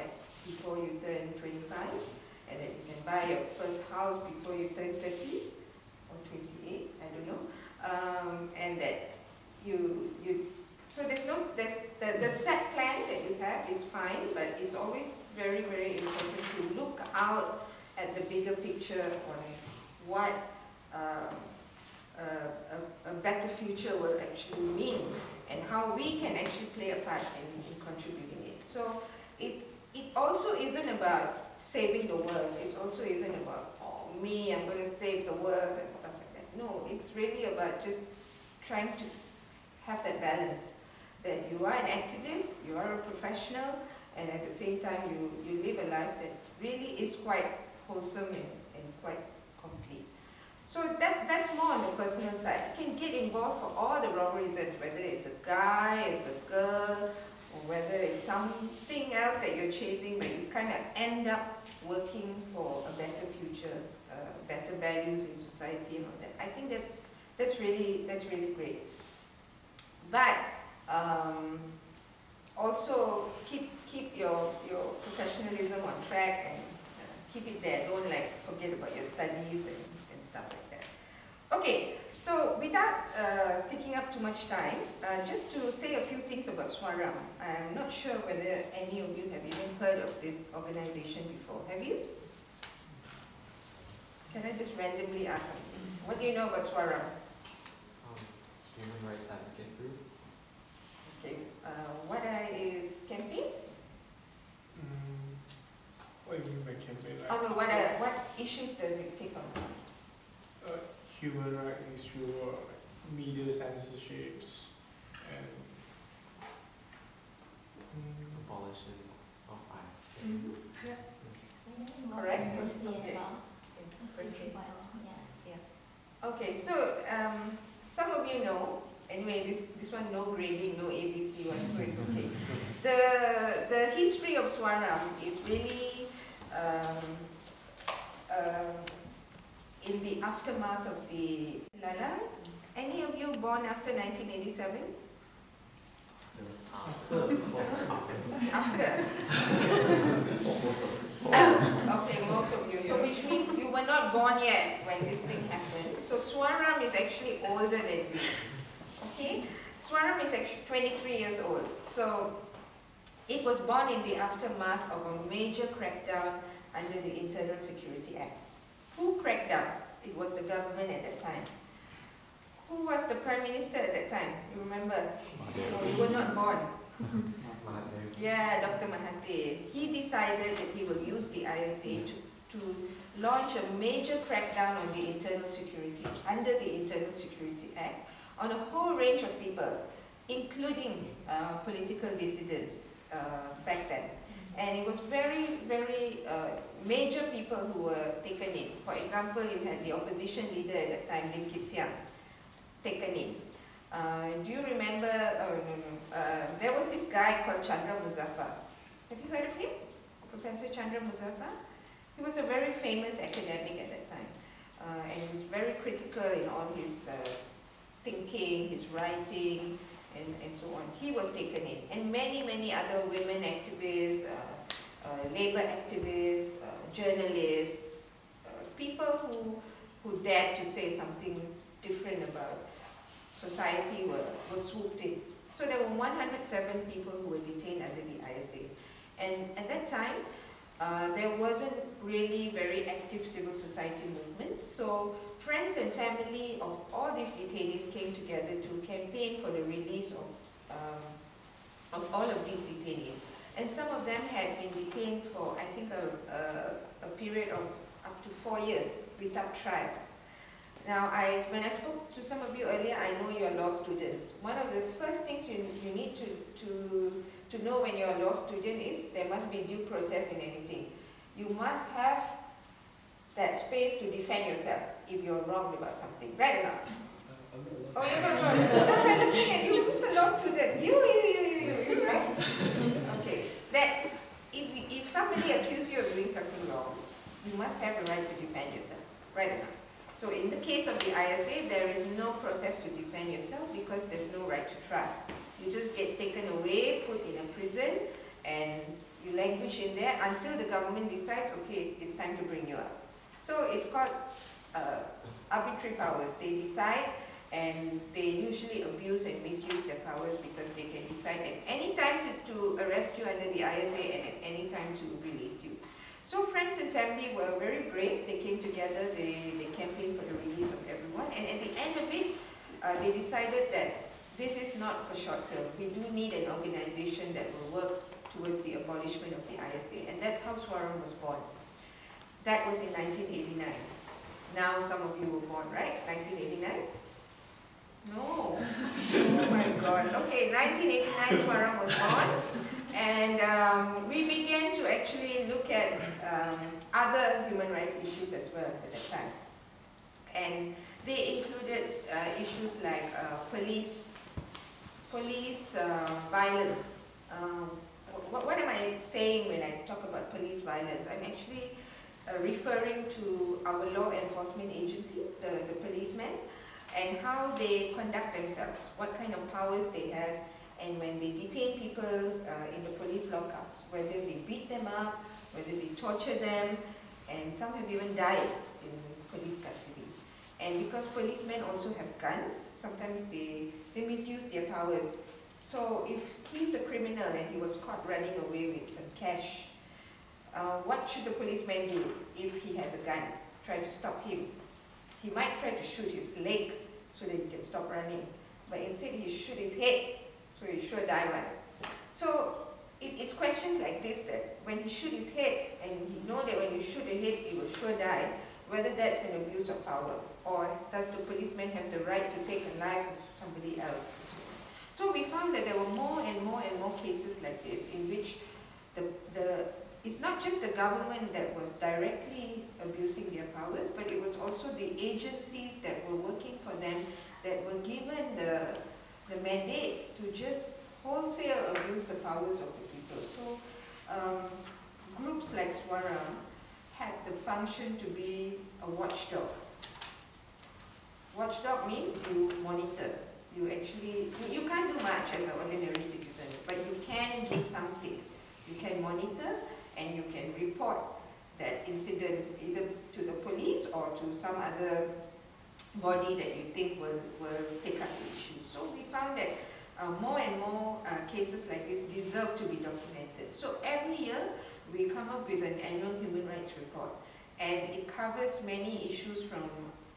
before you turn 25, and that you can buy your first house before you turn 30 or 28, I don't know, and that so the set plan that you have is fine, but it's always very, very important to look out at the bigger picture on what a better future will actually mean, and how we can actually play a part in contributing it. So it also isn't about saving the world. It also isn't about, oh, me, I'm going to save the world and stuff like that. No, it's really about just trying to have that balance, that you are an activist, you are a professional, and at the same time you live a life that really is quite wholesome and quite complete. So that's more on the personal side. You can get involved for all the wrong reasons, whether it's a guy, it's a girl, or whether it's something else that you're chasing, but you kind of end up working for a better future, better values in society and all that. I think that's really great. But also keep your professionalism on track, and keep it there. Don't forget about your studies and stuff like that. Okay, so without taking up too much time, just to say a few things about Swaram. I'm not sure whether any of you have even heard of this organization before. Have you? Can I just randomly ask something? What do you know about Swaram? Human rights advocate group. Okay, what are its campaigns? What do you mean by campaign? Oh no, what issues does it take on? Human rights issue, media censorships, and abolition of bias. Yeah. Correct? Okay. Okay, so some of you know, anyway, this one no grading, no ABC one, so it's okay. The history of Swaram is really in the aftermath of the Lala. Any of you born after 1987? After. Okay, most of you. So which means you were not born yet when this thing happened. So Swaram is actually older than you. Okay? Swaram is actually 23 years old. So it was born in the aftermath of a major crackdown under the Internal Security Act. Who cracked down? It was the government at that time. Who was the Prime Minister at that time? You remember? No, you were not born. Yeah, Dr. Mahathir. He decided that he will use the ISA to launch a major crackdown on the internal security, under the Internal Security Act, on a whole range of people, including political dissidents back then. And it was very major people who were taken in. For example, you had the opposition leader at that time, Lim Kit Siang, taken in. Do you remember, there was this guy called Chandra Muzaffar. Have you heard of him? Professor Chandra Muzaffar? He was a very famous academic at that time. And he was very critical in all his thinking, his writing, and so on. He was taken in. And many other women activists, labor activists, journalists, people who dared to say something different about society were swooped in. So there were 107 people who were detained under the ISA. And at that time, there wasn't really very active civil society movement. So friends and family of all these detainees came together to campaign for the release of all of these detainees. And some of them had been detained for, I think, a period of up to 4 years without trial. Now, when I spoke to some of you earlier, I know you are law students. One of the first things you need to know when you're a law student is there must be due process in anything. You must have that space to defend yourself if you're wrong about something, right or not? Oh, you're not wrong. I'm looking at you. Who's a law student? You, right? Okay. That if somebody accuses you of doing something wrong, you must have the right to defend yourself, right or not? So in the case of the ISA, there is no process to defend yourself because there's no right to trial. You just get taken away, put in a prison, and you languish in there until the government decides, okay, it's time to bring you up. So it's called arbitrary powers. They decide, and they usually abuse and misuse their powers because they can decide at any time to arrest you under the ISA and at any time to release you. So friends and family were very brave. They came together, they campaigned for the release of everyone, and at the end of it, they decided that this is not for short term. We do need an organization that will work towards the abolishment of the ISA, and that's how Swaram was born. That was in 1989. Now some of you were born, right? 1989? No. Oh my God. Okay, 1989 Swaram was born, and we began to actually look at other human rights issues as well at that time. And they included issues like police violence. What am I saying when I talk about police violence? I'm actually referring to our law enforcement agency, the policemen, and how they conduct themselves, what kind of powers they have, and when they detain people in the police lockups, whether they beat them up, whether they torture them, and some have even died in police custody. And because policemen also have guns, sometimes they misuse their powers. So if he's a criminal and he was caught running away with some cash, what should the policeman do if he has a gun? Try to stop him. He might try to shoot his leg so that he can stop running, but instead he shoot his head, so he sure die one. So it's questions like this that when he shoot his head, and he know that when you shoot a head, he will sure die, whether that's an abuse of power, or does the policeman have the right to take the life of somebody else? So we found that there were more and more cases like this in which it's not just the government that was directly abusing their powers, but it was also the agencies that were working for them that were given the mandate to just wholesale abuse the powers of the people. So groups like Swaram had the function to be a watchdog. Watchdog means you monitor. You actually, you can't do much as an ordinary citizen, but you can do some things. You can monitor and you can report that incident either to the police or to some other body that you think will take up the issue. So we found that more and more cases like this deserve to be documented. So every year we come up with an annual human rights report, and it covers many issues from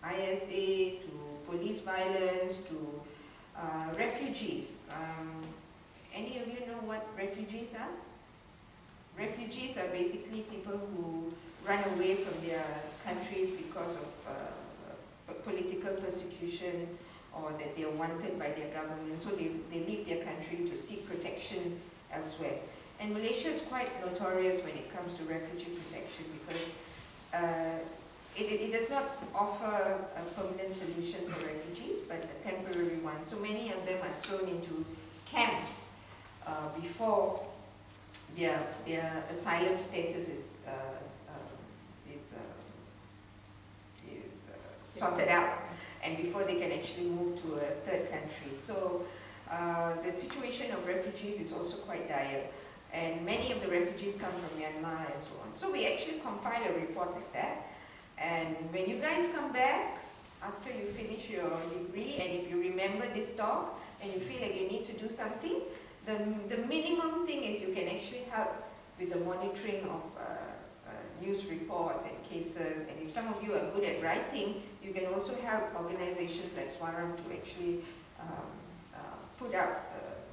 ISA to police violence to refugees. Any of you know what refugees are? Refugees are basically people who run away from their countries because of political persecution, or that they are wanted by their government, so they leave their country to seek protection elsewhere. And Malaysia is quite notorious when it comes to refugee protection because it does not offer a permanent solution for refugees, but a temporary one. So many of them are thrown into camps before their asylum status is sorted out, and before they can actually move to a third country. So the situation of refugees is also quite dire, and many of the refugees come from Myanmar and so on. So we actually compile a report like that, and when you guys come back after you finish your degree, and if you remember this talk and you feel like you need to do something, the minimum thing is you can actually help with the monitoring of news reports and cases, and if some of you are good at writing, you can also help organizations like Swaram to actually put out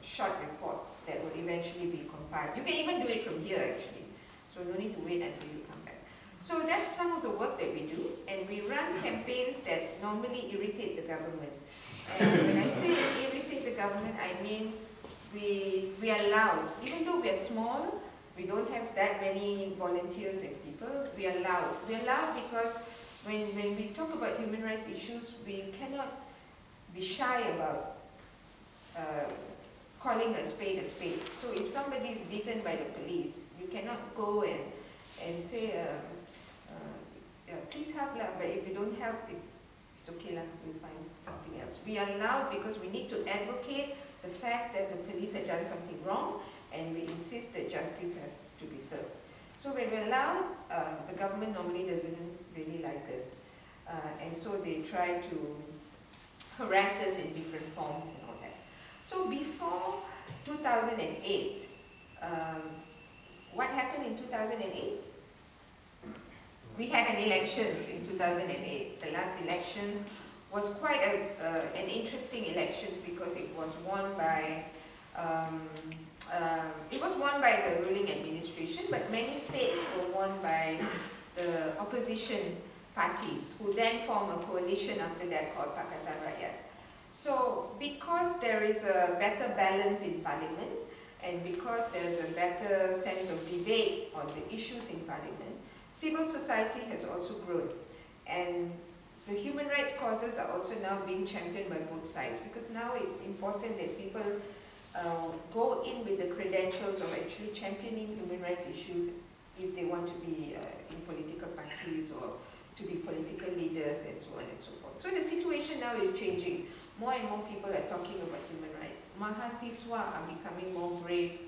short reports that will eventually be compiled. You can even do it from here actually, so no need to wait until you come back. So that's some of the work that we do, and we run campaigns that normally irritate the government. And when I say irritate the government, I mean we are loud. Even though we are small, we don't have that many volunteers and people, we are loud. We are loud because when we talk about human rights issues, we cannot be shy about calling a spade a spade. So if somebody is beaten by the police, you cannot go and say, please help lah, but if you don't help, it's okay lah, we'll find something else. We are loud because we need to advocate the fact that the police have done something wrong, and we insist that justice has to be served. So when we're loud, the government normally doesn't really like us. And so they try to harass us in different forms and all that. So before 2008, what happened in 2008? We had an elections in 2008. The last elections was quite an interesting election because it was won by the ruling administration, but many states were won by the opposition parties, who then form a coalition after that called Pakatan Rakyat. So because there is a better balance in parliament, and because there is a better sense of debate on the issues in parliament, civil society has also grown. And the human rights causes are also now being championed by both sides, because now it's important that people go in with the credentials of actually championing human rights issues if they want to be in political parties or to be political leaders and so on and so forth. So the situation now is changing. More and more people are talking about human rights. Mahasiswa are becoming more brave.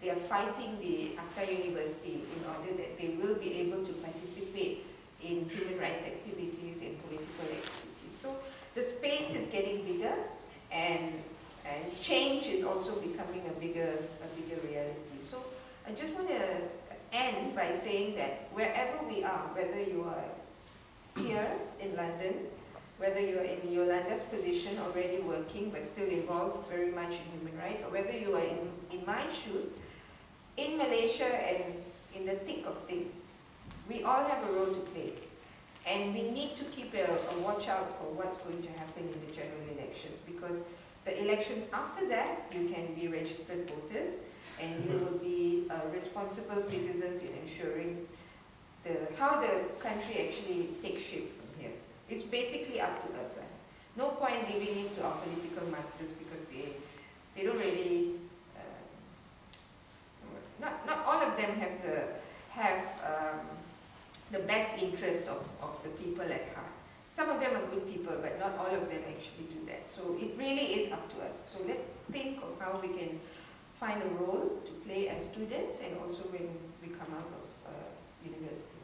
They are fighting the Akta University in order that they will be able to participate in human rights activities and political activities. So the space is getting bigger, and change is also becoming a bigger reality. So I just want to end by saying that wherever we are, whether you are here in London, whether you are in Yolanda's position already working but still involved very much in human rights, or whether you are in my shoes, in Malaysia and in the thick of things, we all have a role to play. And we need to keep a watch out for what's going to happen in the general elections, because the elections after that, you can be registered voters, and you will be responsible citizens in ensuring how the country actually takes shape from here. It's basically up to us, right? No point leaving it to our political masters, because they don't really, not all of them have the best interest of the people at heart. Some of them are good people, but not all of them actually do that. So it really is up to us. So let's think of how we can find a role to play as students, and also when we come out of university.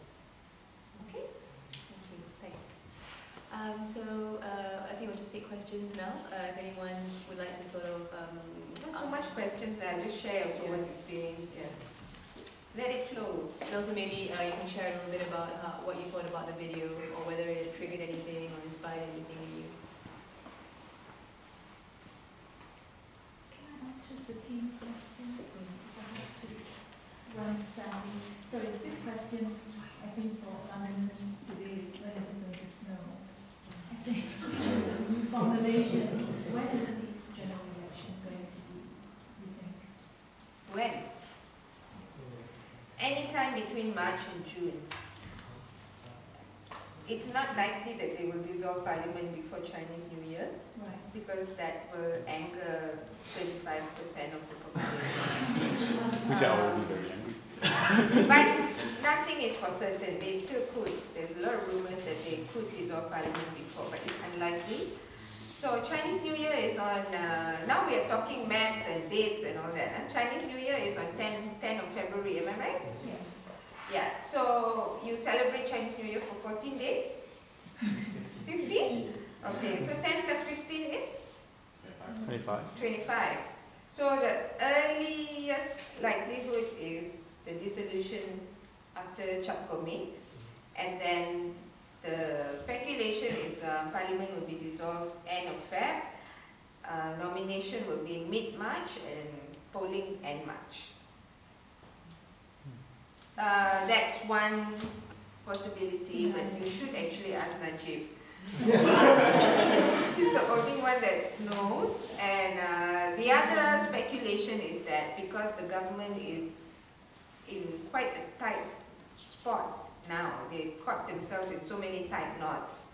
Okay? Thank you. Thanks. So I think we'll just take questions now. If anyone would like to sort of... not so much questions there, just share also what you think. Yeah. Let it flow. And also maybe you can share a little bit about what you thought about the video, or whether it triggered anything or inspired anything in you. That's just a team question. So I have to run some. Sorry, the big question I think for Londoners today is, when is it going to snow? I think for Malaysians, when is the general election going to be, you think? When? between March and June. It's not likely that they will dissolve Parliament before Chinese New Year, because that will anger 35% of the population. Which are already very angry. But nothing is for certain. They still could. There's a lot of rumors that they could dissolve Parliament before, but it's unlikely. So Chinese New Year is on, now we are talking maps and dates and all that. Chinese New Year is on 10 of February, am I right? Yes. Yeah, so you celebrate Chinese New Year for 14 days? 15? Okay, so 10 plus 15 is? 25. 25. So the earliest likelihood is the dissolution after Cap Gome, and then the speculation is Parliament will be dissolved end of Feb, nomination will be mid-March, and polling end March. That's one possibility, but you should actually ask Najib. He's the only one that knows. And the other speculation is that because the government is in quite a tight spot now, they caught themselves in so many tight knots,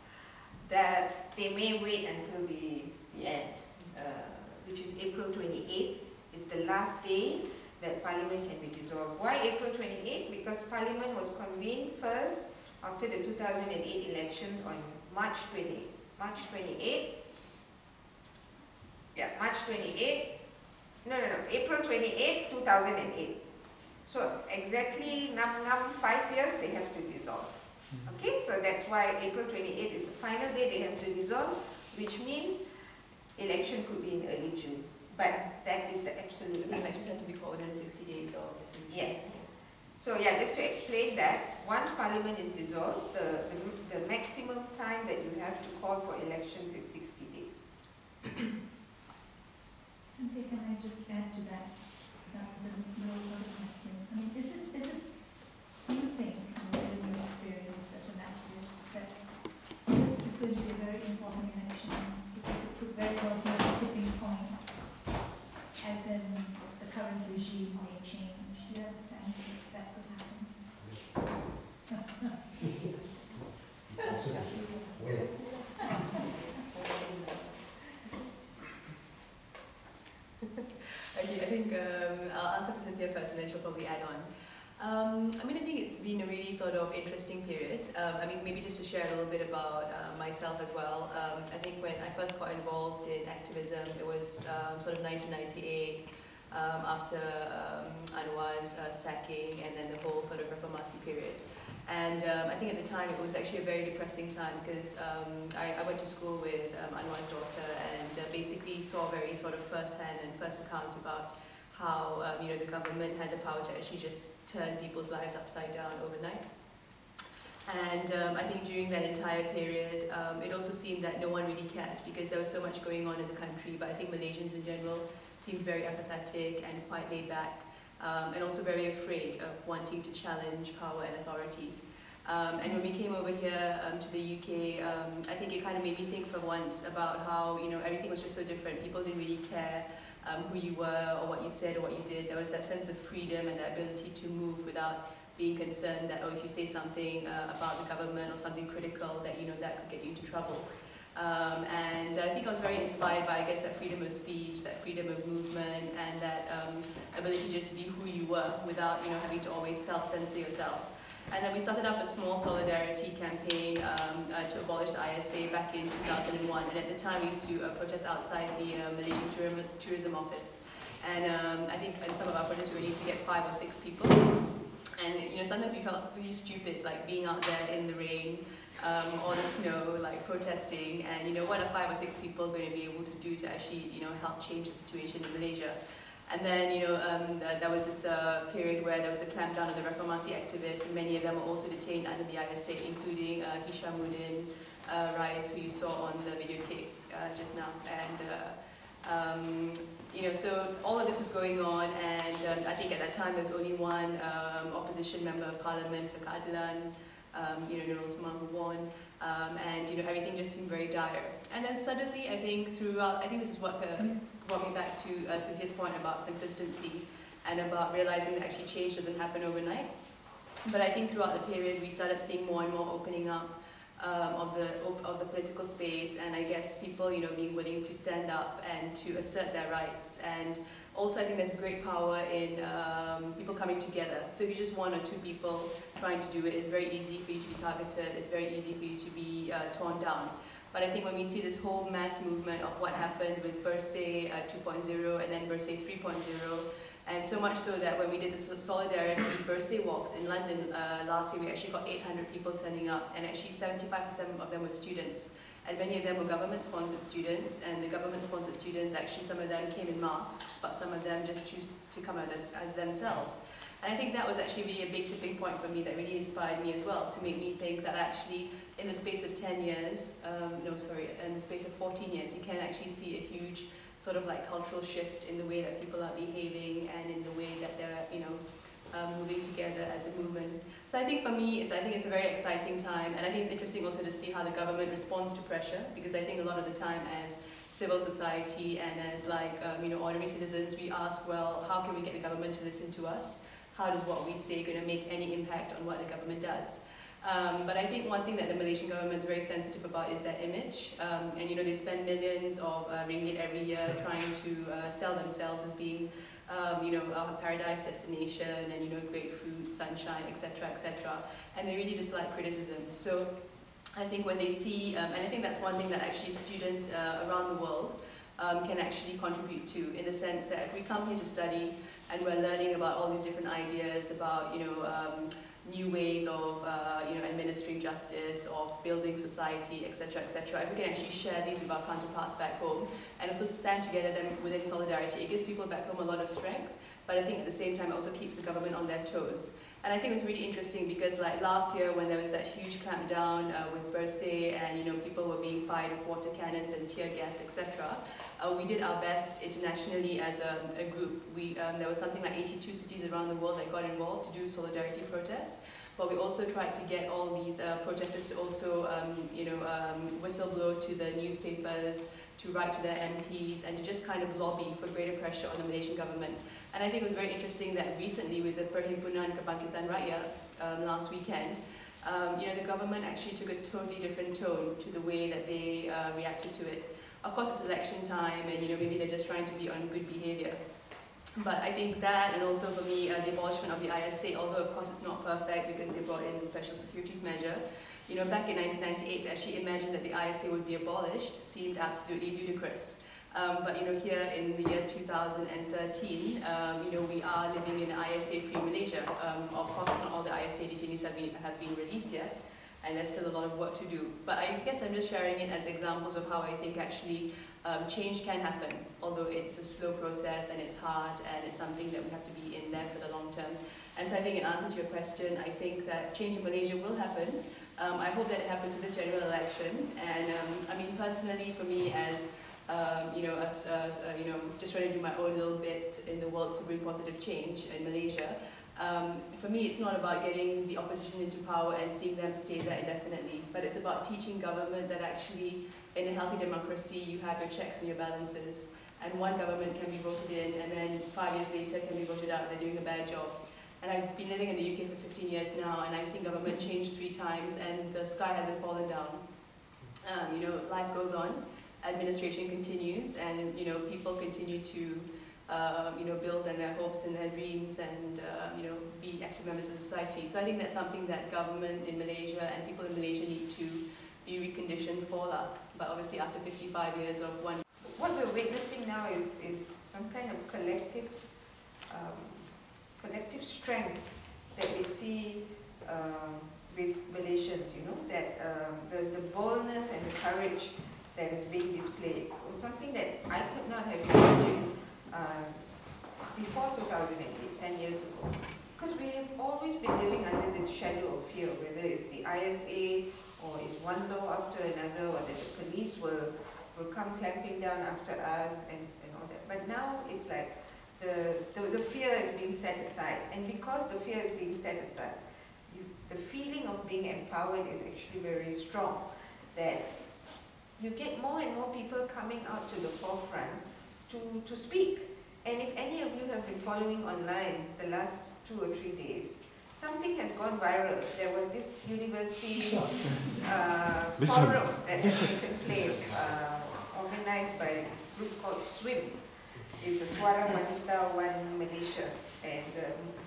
that they may wait until the end, which is April 28th, is the last day that Parliament can be dissolved. Why April 28th? Because Parliament was convened first after the 2008 elections on March 28th. Yeah, April 28th, 2008. So exactly 5 years they have to dissolve. Okay, so that's why April 28th is the final day they have to dissolve, which means election could be in early June. But that is the absolute The elections have to be called within 60 days of this week. Yes. So yeah, just to explain that, once Parliament is dissolved, the maximum time that you have to call for elections is 60 days. Cynthia, can I just add to that, the lower question? I mean, is it, do you think, in your experience as an activist, that this is going to be a very important election because it could very well be a tipping point, as in the current regime may change? Do you have a sense that that could happen? Okay, I think I'll answer for Cynthia first and then she'll probably add on. I mean, I think it's been a really sort of interesting period. I mean, maybe just to share a little bit about myself as well. I think when I first got involved in activism, it was sort of 1998, after Anwar's sacking and then the whole sort of reformasi period. And I think at the time it was actually a very depressing time because I went to school with Anwar's daughter and basically saw a very sort of first-hand and first account about how you know, the government had the power to actually just turn people's lives upside down overnight. And I think during that entire period, it also seemed that no one really cared because there was so much going on in the country, but I think Malaysians in general seemed very apathetic and quite laid back, and also very afraid of wanting to challenge power and authority. And when we came over here to the UK, I think it kind of made me think for once about how, you know, everything was just so different. People didn't really care who you were or what you said or what you did. There was that sense of freedom and the ability to move without being concerned that, oh, if you say something about the government or something critical, that, you know, that could get you into trouble. And I think I was very inspired by, I guess, that freedom of speech, that freedom of movement, and that ability to just be who you were without, you know, having to always self-censor yourself. And then we started up a small solidarity campaign to abolish the ISA back in 2001. And at the time, we used to protest outside the Malaysian Tourism Office. And I think in some of our protests, we used to get 5 or 6 people. And, you know, sometimes we felt really stupid, like being out there in the rain or the snow, like protesting. And, you know, what are 5 or 6 people going to be able to do to actually, you know, help change the situation in Malaysia? And then, you know, there was this period where there was a clampdown on the reformasi activists, and many of them were also detained under the ISA, including Hishamuddin Rais, who you saw on the videotape just now. And, you know, so all of this was going on, and I think at that time there was only one opposition member of parliament for Keadilan, you know, Nur Osman, who won, and, you know, everything just seemed very dire. And then suddenly, I think throughout, I think this is what brought me back to Cynthia's point about consistency and about realizing that actually change doesn't happen overnight. But I think throughout the period we started seeing more and more opening up of the political space, and I guess people being willing to stand up and to assert their rights. And also I think there's great power in people coming together. So if you're just one or two people trying to do it, it's very easy for you to be targeted, it's very easy for you to be torn down. But I think when we see this whole mass movement of what happened with Bersih 2.0 and then Bersih 3.0, and so much so that when we did the Solidarity Bersih walks in London last year, we actually got 800 people turning up, and actually 75% of them were students. And many of them were government-sponsored students, and the government-sponsored students, actually some of them came in masks, but some of them just choose to come out as themselves. And I think that was actually really a big tipping point for me that really inspired me as well, to make me think that actually in the space of 10 years, in the space of 14 years, you can actually see a huge sort of like cultural shift in the way that people are behaving and in the way that they're, moving together as a movement. So I think for me, I think it's a very exciting time, and I think it's interesting also to see how the government responds to pressure, because I think a lot of the time as civil society and as ordinary citizens, we ask, well, how can we get the government to listen to us? How does what we say going to make any impact on what the government does? But I think one thing that the Malaysian government is very sensitive about is their image. And they spend millions of ringgit every year trying to sell themselves as being a paradise destination and great food, sunshine, etc., etc. And they really dislike criticism. So I think when they see, and I think that's one thing that actually students around the world can actually contribute to, in the sense that if we come here to study and we're learning about all these different ideas about new ways of administering justice or building society, etc., etc. If we can actually share these with our counterparts back home and also stand together then within solidarity, it gives people back home a lot of strength, but I think at the same time it also keeps the government on their toes. And I think it was really interesting because like last year when there was that huge clampdown with Bersih and people were being fired with water cannons and tear gas, etc., we did our best internationally as a group. There was something like 82 cities around the world that got involved to do solidarity protests, but we also tried to get all these protesters to also whistleblow to the newspapers, to write to their MPs, and to just kind of lobby for greater pressure on the Malaysian government. And I think it was very interesting that recently with the Perhimpunan Kebangkitan Rakyat last weekend, the government actually took a totally different tone to the way that they reacted to it. Of course, it's election time, and maybe they're just trying to be on good behavior. But I think that, and also for me, the abolishment of the ISA, although of course it's not perfect because they brought in the special securities measure, back in 1998, to actually imagine that the ISA would be abolished seemed absolutely ludicrous. But here in the year 2013, we are living in an ISA-free Malaysia. Of course, not all the ISA detainees have been released yet, and there's still a lot of work to do. But I guess I'm just sharing it as examples of how I think actually change can happen, although it's a slow process and it's hard and it's something that we have to be in there for the long term. And so I think in answer to your question, I think that change in Malaysia will happen. I hope that it happens with the general election. And I mean, personally, for me, as just trying to do my own little bit in the world to bring positive change in Malaysia. For me, it's not about getting the opposition into power and seeing them stay there indefinitely, but it's about teaching government that actually, in a healthy democracy, you have your checks and your balances, and one government can be voted in, and then 5 years later can be voted out, they're doing a bad job. And I've been living in the UK for 15 years now, and I've seen government change 3 times, and the sky hasn't fallen down. Life goes on. Administration continues, and people continue to build on their hopes and their dreams, and be active members of society. So I think that's something that government in Malaysia and people in Malaysia need to be reconditioned for that. But obviously, after 55 years of one, what we're witnessing now is some kind of collective strength that we see with Malaysians. That the boldness and the courage that is being displayed was something that I could not have imagined before 2008, 10 years ago. Because we have always been living under this shadow of fear, whether it's the ISA or it's one law after another, or that the police will come clamping down after us and all that. But now it's like the fear is being set aside. And because the fear is being set aside, the feeling of being empowered is actually very strong. That you get more and more people coming out to the forefront to speak. And if any of you have been following online the last 2 or 3 days, something has gone viral. There was this university Listen. forum that has taken place, organized by this group called SWIM. It's a Suara Wanita One Malaysia, and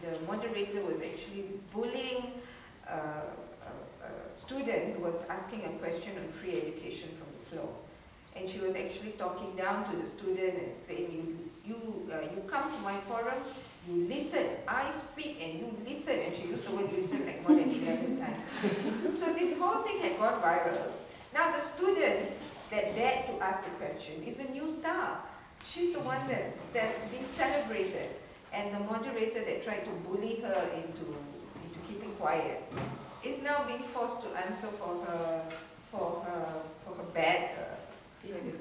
the moderator was actually bullying a student who was asking a question on free education from the floor. And she was actually talking down to the student and saying, you come to my forum, you listen, I speak and you listen. And she used the word listen like more than 11 times. So this whole thing had gone viral. Now the student that dared to ask the question is a new star. She's the one that's being celebrated. And the moderator that tried to bully her into keeping quiet is now being forced to answer for her bad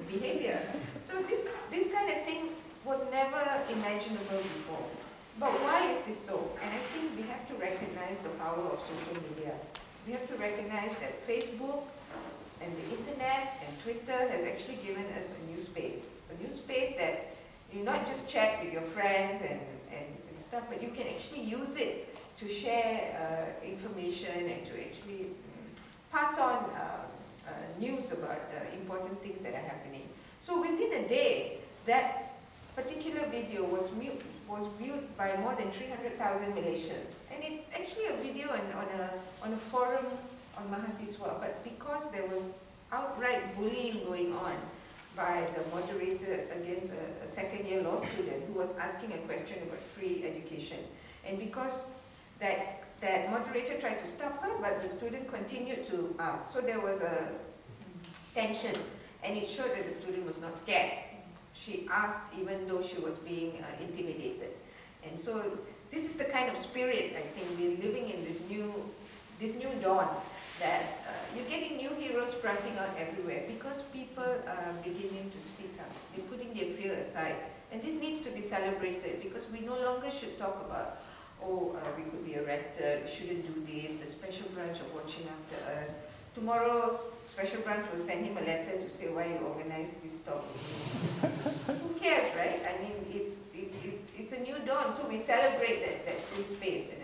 behavior. So this kind of thing was never imaginable before. But why is this so? And I think we have to recognize the power of social media. We have to recognize that Facebook and the internet and Twitter has actually given us a new space that you not just chat with your friends and stuff, but you can actually use it to share information and to actually pass on news about important things that are happening. So within a day, that particular video was viewed by more than 300,000 Malaysians. And it's actually a video on a forum on Mahasiswa, but because there was outright bullying going on by the moderator against a second-year law student who was asking a question about free education. And because that moderator tried to stop her, but the student continued to ask. So there was a tension, and it showed that the student was not scared. She asked even though she was being intimidated. And so this is the kind of spirit, I think, we're living in this new dawn, that you're getting new heroes sprouting out everywhere because people are beginning to speak up. They're putting their fear aside. And this needs to be celebrated because we no longer should talk about, we could be arrested, we shouldn't do this, the special branch are watching after us. Tomorrow, special branch will send him a letter to say why you organized this talk. Who cares, right? I mean, it's a new dawn, so we celebrate that free space. And